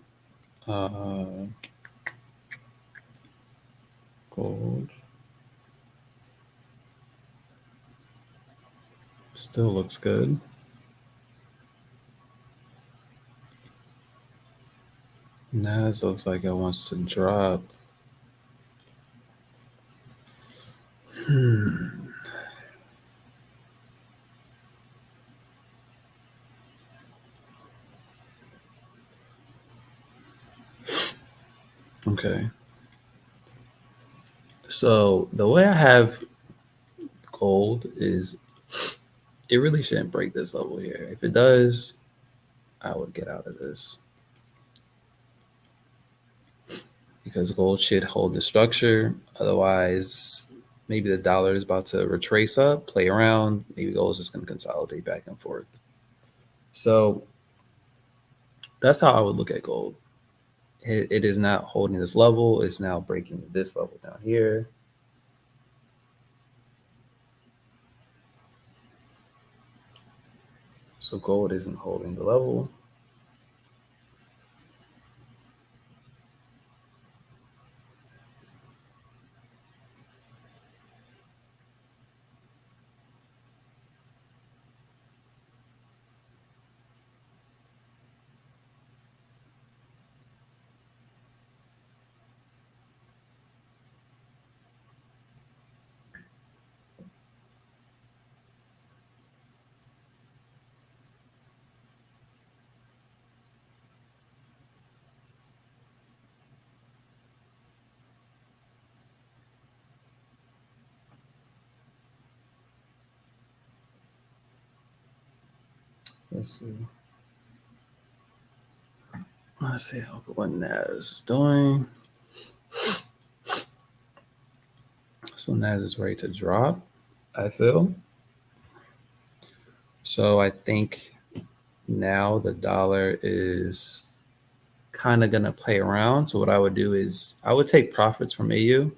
Uh, Gold still looks good. Nas looks like it wants to drop. Hmm. Okay. So the way I have gold is it really shouldn't break this level here. If it does, I would get out of this because gold should hold the structure. Otherwise, maybe the dollar is about to retrace up, play around. Maybe gold is just going to consolidate back and forth. So that's how I would look at gold. It is not holding this level. It's now breaking this level down here. So gold isn't holding the level. Let's see. Let's see what Nas is doing. So Nas is ready to drop, I feel. So I think now the dollar is kind of gonna play around. So what I would do is I would take profits from AU.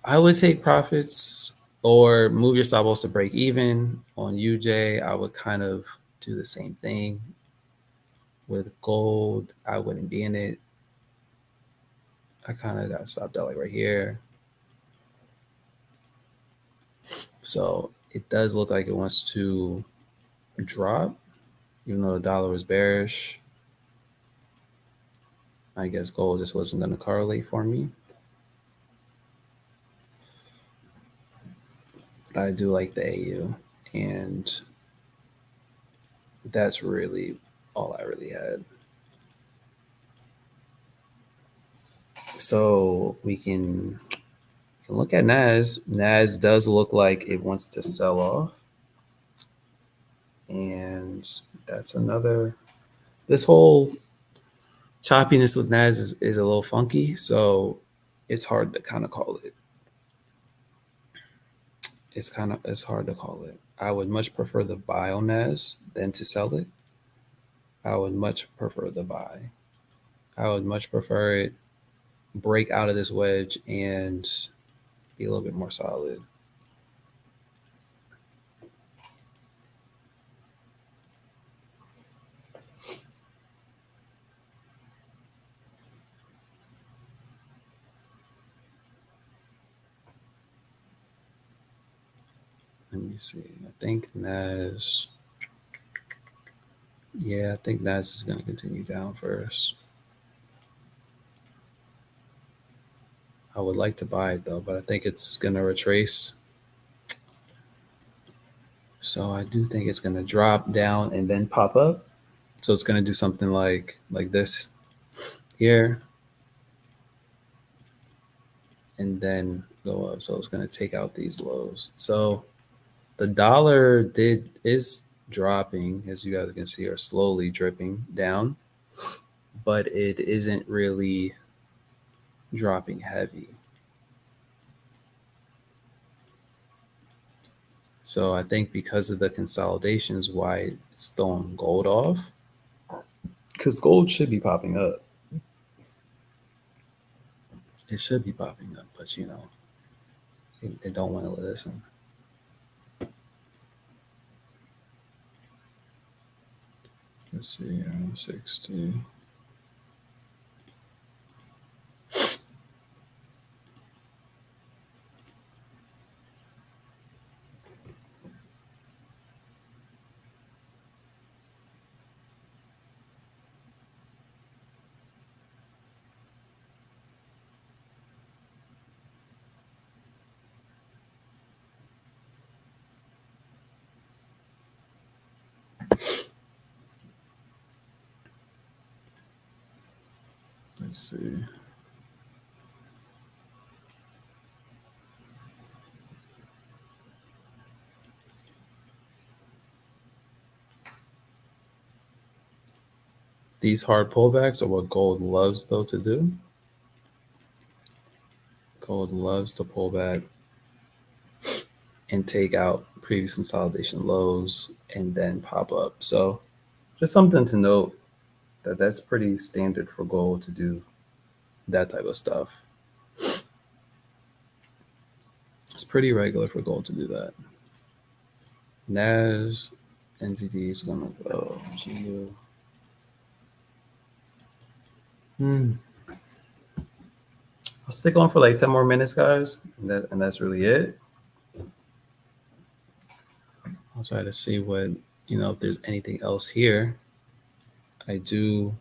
I would take profits or move your stop loss to break even on UJ. I would kind of do the same thing with gold. I wouldn't be in it. I kind of got stopped out like right here. So it does look like it wants to drop, even though the dollar was bearish. I guess gold just wasn't going to correlate for me. But I do like the AU. And that's really all I really had. So we can look at Nas. Nas does look like it wants to sell off. And that's another. This whole choppiness with Nas is a little funky. So it's hard to kind of call it. It's hard to call it. I would much prefer the buy on Nas than to sell it. I would much prefer the buy. I would much prefer it break out of this wedge and be a little bit more solid. Let me see. I think Nas. Yeah, I think Nas is going to continue down first. I would like to buy it though, but I think it's going to retrace. So I do think it's going to drop down and then pop up. So it's going to do something like this here, and then go up. So it's going to take out these lows. So the dollar is dropping, as you guys can see, or slowly dripping down, but it isn't really dropping heavy. So I think because of the consolidations, why it's throwing gold off, because gold should be popping up. It should be popping up, but it don't want to listen. Let's see, 60. Let's see. These hard pullbacks are what gold loves, though, to do. Gold loves to pull back and take out previous consolidation lows and then pop up. So just something to note that that's pretty standard for gold to do that type of stuff. It's pretty regular for gold to do that. NAS, NZD is gonna go GU. I'll stick on for like 10 more minutes, guys. And that's really it. I'll try to see what, if there's anything else here. I do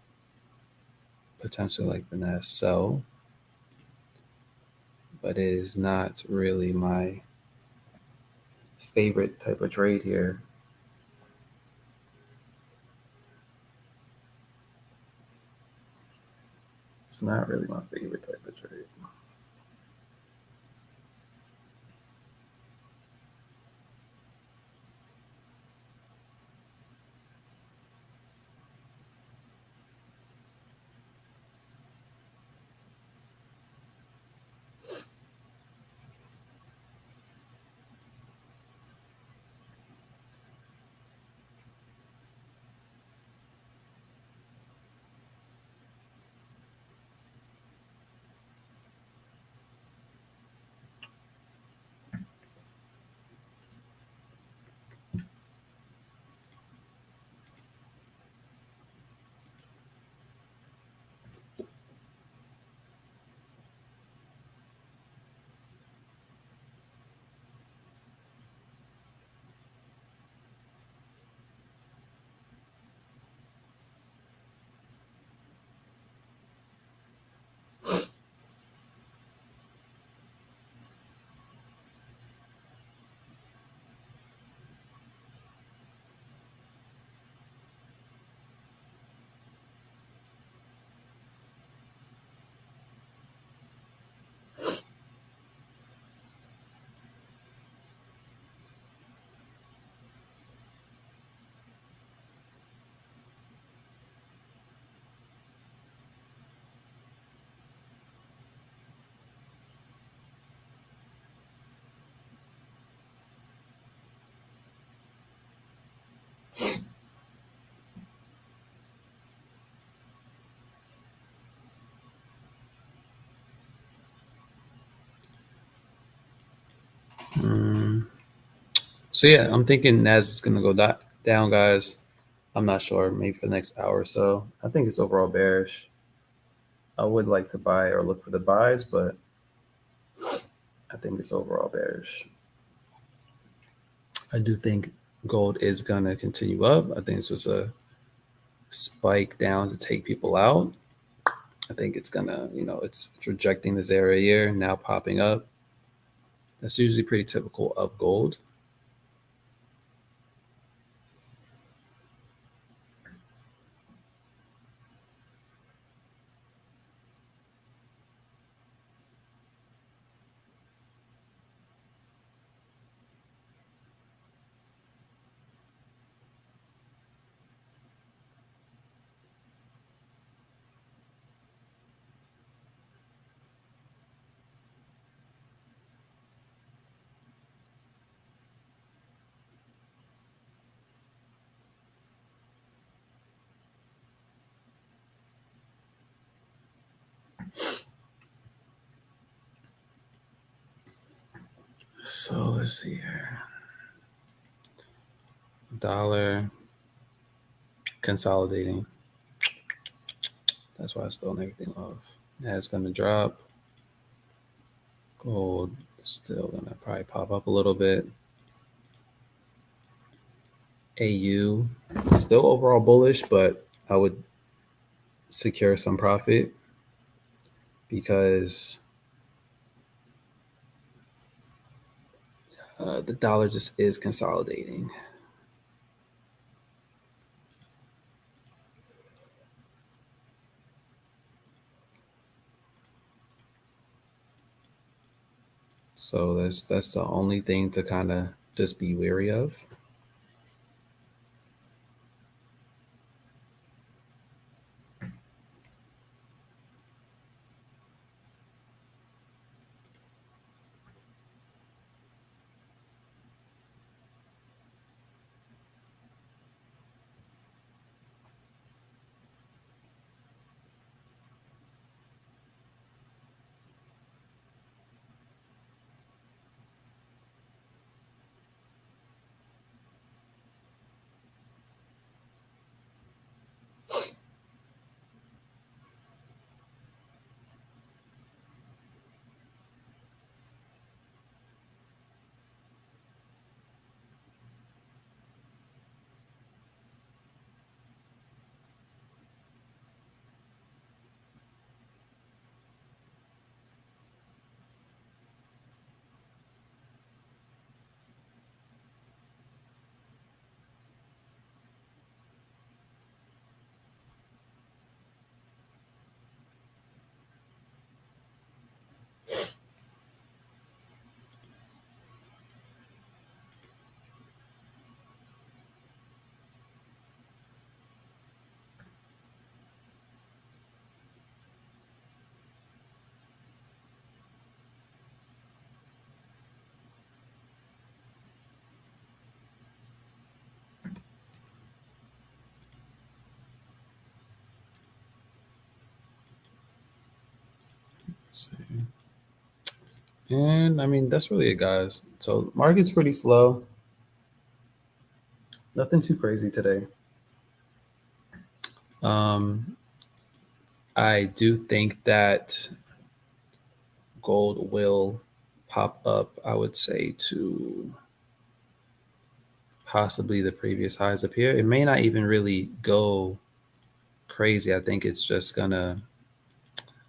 potentially like the NAS sell, but it is not really my favorite type of trade here. It's not really my favorite type of trade. So yeah, I'm thinking NAS is gonna go down, guys. I'm not sure, maybe for the next hour or so. I think it's overall bearish. I would like to buy or look for the buys, but I think it's overall bearish. I do think gold is gonna continue up. I think it's just a spike down to take people out. I think it's gonna, it's rejecting this area here, now popping up. That's usually pretty typical of gold. So let's see here. Dollar. consolidating. That's why it's throwing everything off. Yeah, it's going to drop. Gold still going to probably pop up a little bit. AU still overall bullish, but I would secure some profit because the dollar just is consolidating. So that's the only thing to kind of just be wary of. Let's see. And I mean, that's really it, guys. So market's pretty slow. Nothing too crazy today. Um, I do think that gold will pop up, I would say, to possibly the previous highs up here. It may not even really go crazy. I think it's just gonna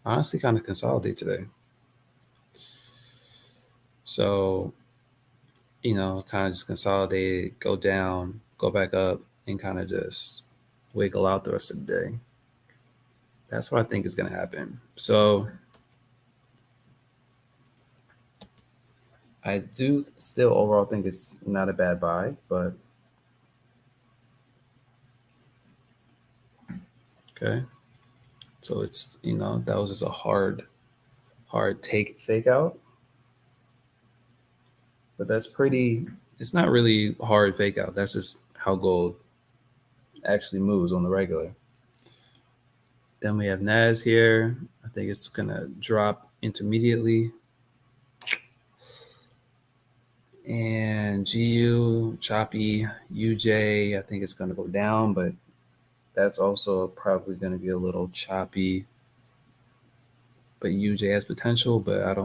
honestly kind of consolidate today. So, kind of just consolidate, go down, go back up, and kind of just wiggle out the rest of the day. That's what I think is going to happen. So, I do still overall think it's not a bad buy, but okay. So it's, that was just a hard take fake out. But that's pretty, it's not really hard fake out. That's just how gold actually moves on the regular. Then we have NAS here. I think it's going to drop intermediately. And GU, choppy, UJ, I think it's going to go down, but that's also probably going to be a little choppy. But UJ has potential, but I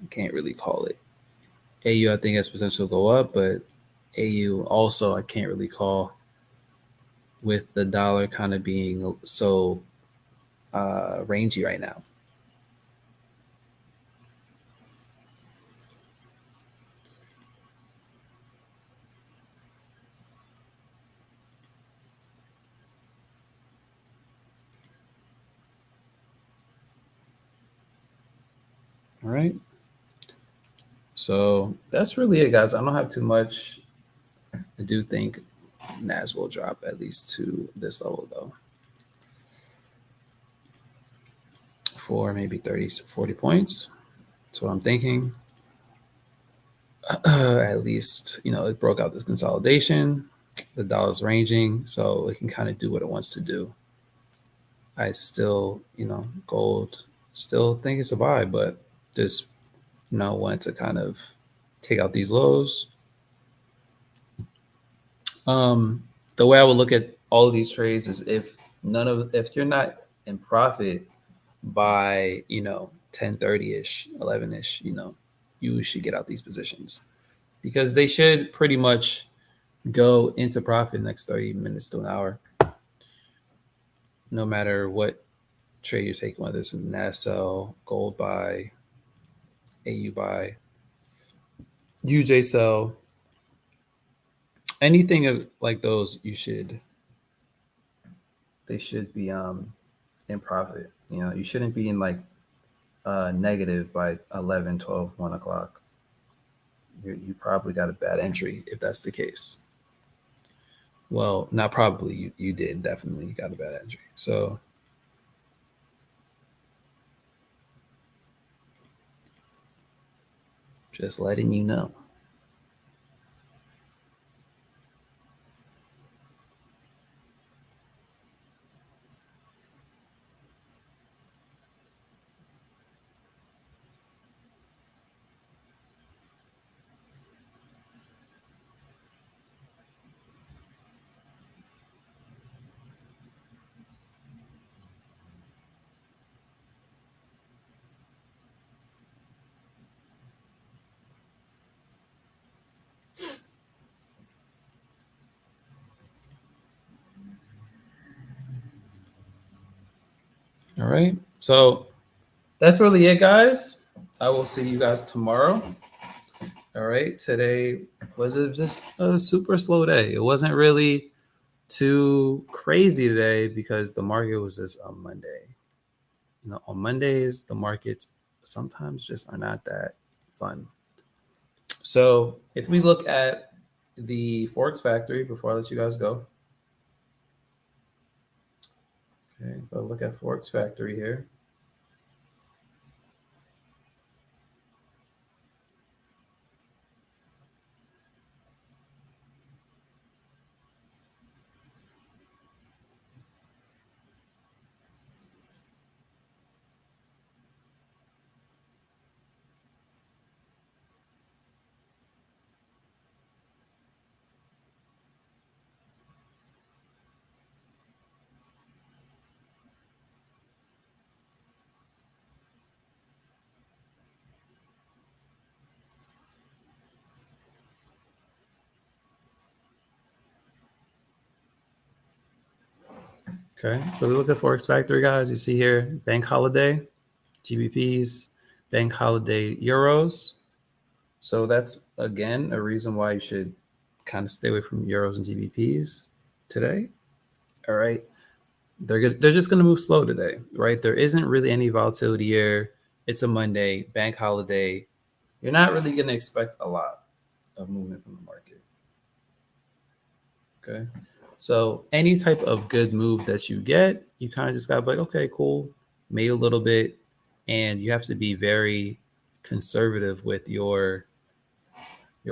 can't really call it. AU, I think has potential to go up, but AU also I can't really call with the dollar kind of being so rangy right now. All right. So that's really it, guys. I don't have too much. I do think NAS will drop at least to this level, though, for maybe 30, 40 points. That's what I'm thinking. At least, it broke out this consolidation. The dollar's ranging, so it can kind of do what it wants to do. I still, gold, still think it's a buy, but just, want to kind of take out these lows. The way I would look at all of these trades is if you're not in profit by 10:30ish, 11ish, you should get out these positions because they should pretty much go into profit next 30 minutes to an hour, no matter what trade you're taking, whether it's an NASL, gold buy, AU buy, UJ sell, anything of like those, they should be in profit. You shouldn't be in like negative by 11, 12, 1 o'clock. You probably got a bad entry if that's the case. Well, not probably. You did definitely got a bad entry. So just letting you know. All right. So that's really it, guys. I will see you guys tomorrow. All right. Today was just a super slow day. It wasn't really too crazy today because the market was just on Monday. On Mondays, the markets sometimes just are not that fun. So if we look at the Forex Factory before I let you guys go. Okay, if I look at Forex Factory here. Okay, so we look at Forex Factory, guys. You see here, bank holiday, GBPs, bank holiday euros. So that's again a reason why you should kind of stay away from euros and GBPs today. All right, they're just going to move slow today, right? There isn't really any volatility here. It's a Monday, bank holiday. You're not really going to expect a lot of movement from the market. Okay. So any type of good move that you get, you kind of just got to be like, okay, cool, made a little bit, and you have to be very conservative with your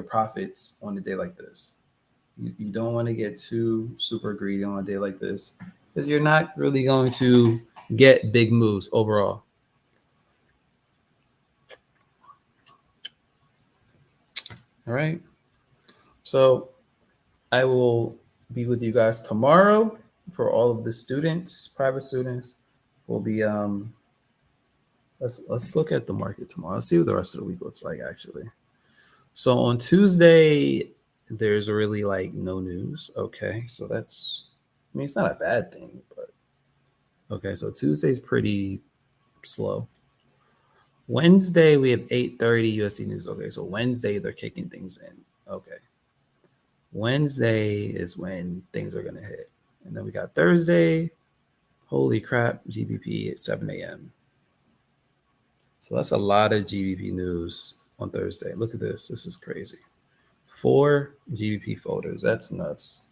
profits on a day like this. You don't want to get too super greedy on a day like this because you're not really going to get big moves overall. All right. So I will be with you guys tomorrow for all of the students, private students. We'll be let's look at the market tomorrow. Let's see what the rest of the week looks like actually. So on Tuesday, there's really like no news. Okay. So it's not a bad thing, but okay. So Tuesday's pretty slow. Wednesday, we have 8:30 USD news. Okay. So Wednesday, they're kicking things in. Okay. Wednesday is when things are going to hit. And then we got Thursday. Holy crap, GBP at 7 a.m. So that's a lot of GBP news on Thursday. Look at this. This is crazy. 4 GBP folders. That's nuts.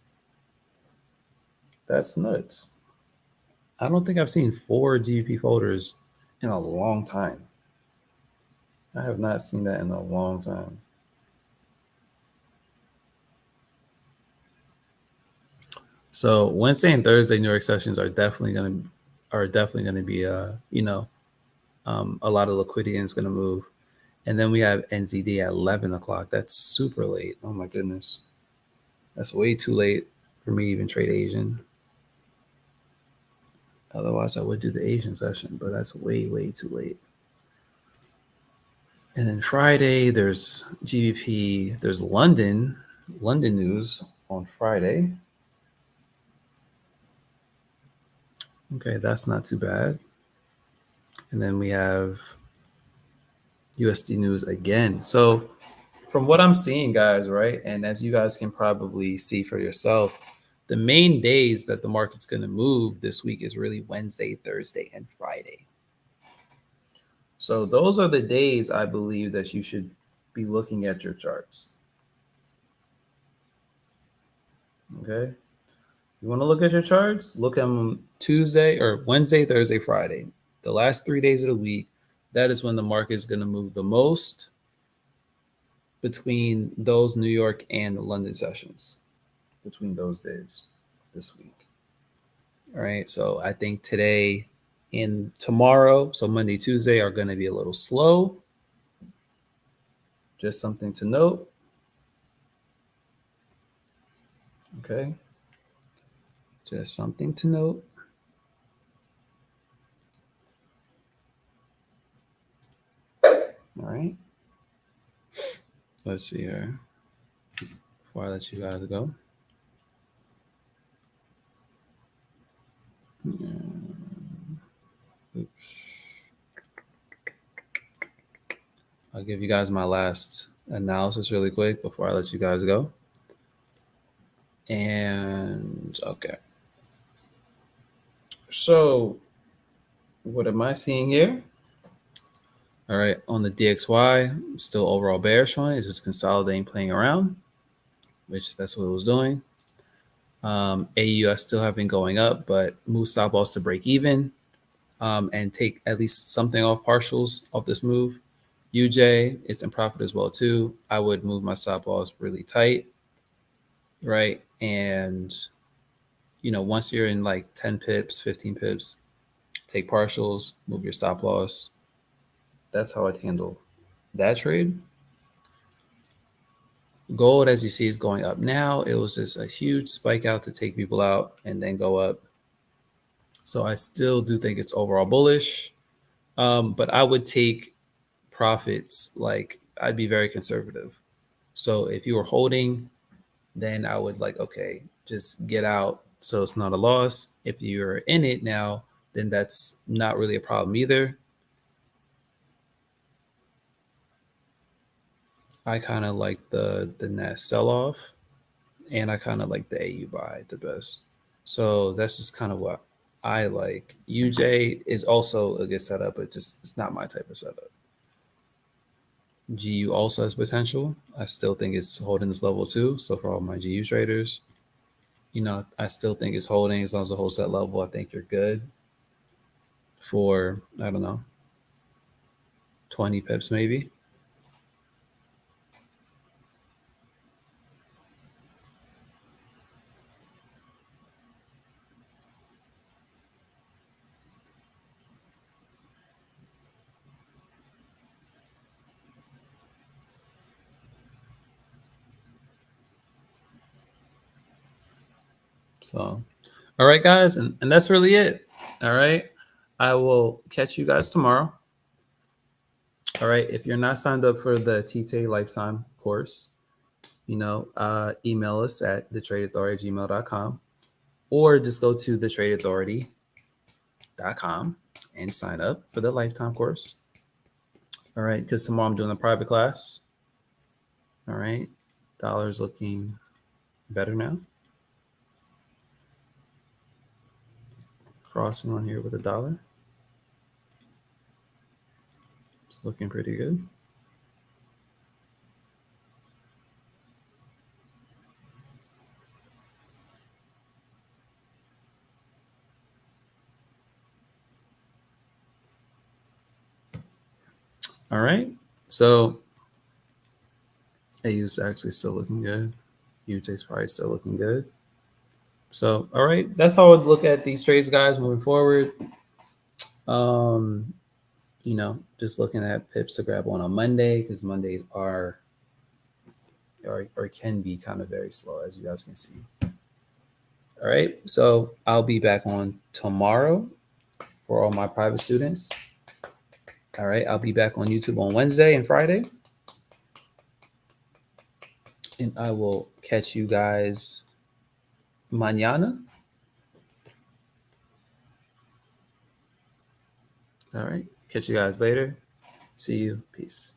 That's nuts. I don't think I've seen 4 GBP folders in a long time. I have not seen that in a long time. So Wednesday and Thursday New York sessions are definitely going to be a lot of liquidity and it's going to move. And then we have NZD at 11 o'clock. That's super late. Oh my goodness. That's way too late for me to even trade Asian. Otherwise, I would do the Asian session, but that's way, way too late. And then Friday, there's GBP, there's London news on Friday. Okay, that's not too bad. And then we have USD news again. So from what I'm seeing, guys, right, and as you guys can probably see for yourself, the main days that the market's going to move this week is really Wednesday, Thursday, and Friday. So those are the days I believe that you should be looking at your charts. Okay. You want to look at your charts? Look at them Tuesday or Wednesday, Thursday, Friday. The last 3 days of the week, that is when the market is going to move the most between those New York and London sessions, between those days this week. All right. So I think today and tomorrow, so Monday, Tuesday, are going to be a little slow. Just something to note. Okay. Just something to note. All right. Let's see here before I let you guys go. Oops. I'll give you guys my last analysis really quick before I let you guys go. And okay. So what am I seeing here? All right, on the DXY, still overall bearish on it. It's just consolidating, playing around, which that's what it was doing. AU I still have been going up, but move stop loss to break even and take at least something off partials off this move. UJ, it's in profit as well too. I would move my stop loss really tight, right? And once you're in like 10 pips, 15 pips, take partials, move your stop loss. That's how I'd handle that trade. Gold, as you see, is going up now. It was just a huge spike out to take people out and then go up. So I still do think it's overall bullish. But I would take profits, like I'd be very conservative. So if you were holding, then I would okay, just get out so it's not a loss. If you're in it now, then that's not really a problem either. I kind of like the net sell off, and I kind of like the AU buy the best. So that's just kind of what I like. UJ is also a good setup, but just it's not my type of setup. GU also has potential. I still think it's holding this level too. So for all my GU traders, I still think it's holding as long as it holds that level. I think you're good for, I don't know, 20 pips maybe. So, all right, guys. And that's really it. All right. I will catch you guys tomorrow. All right. If you're not signed up for the TTA Lifetime course, email us at thetradeauthority@gmail.com or just go to thetradeauthority.com and sign up for the Lifetime course. All right. Because tomorrow I'm doing a private class. All right. Dollar's looking better now. Crossing on here with $1. It's looking pretty good. All right. So AU's actually still looking good. UJ's probably still looking good. So, all right. That's how I would look at these trades, guys, moving forward. Just looking at pips to grab one on Monday because Mondays are or can be kind of very slow, as you guys can see. All right. So I'll be back on tomorrow for all my private students. All right, I'll be back on YouTube on Wednesday and Friday. And I will catch you guys mañana. All right, catch you guys later. See you. Peace.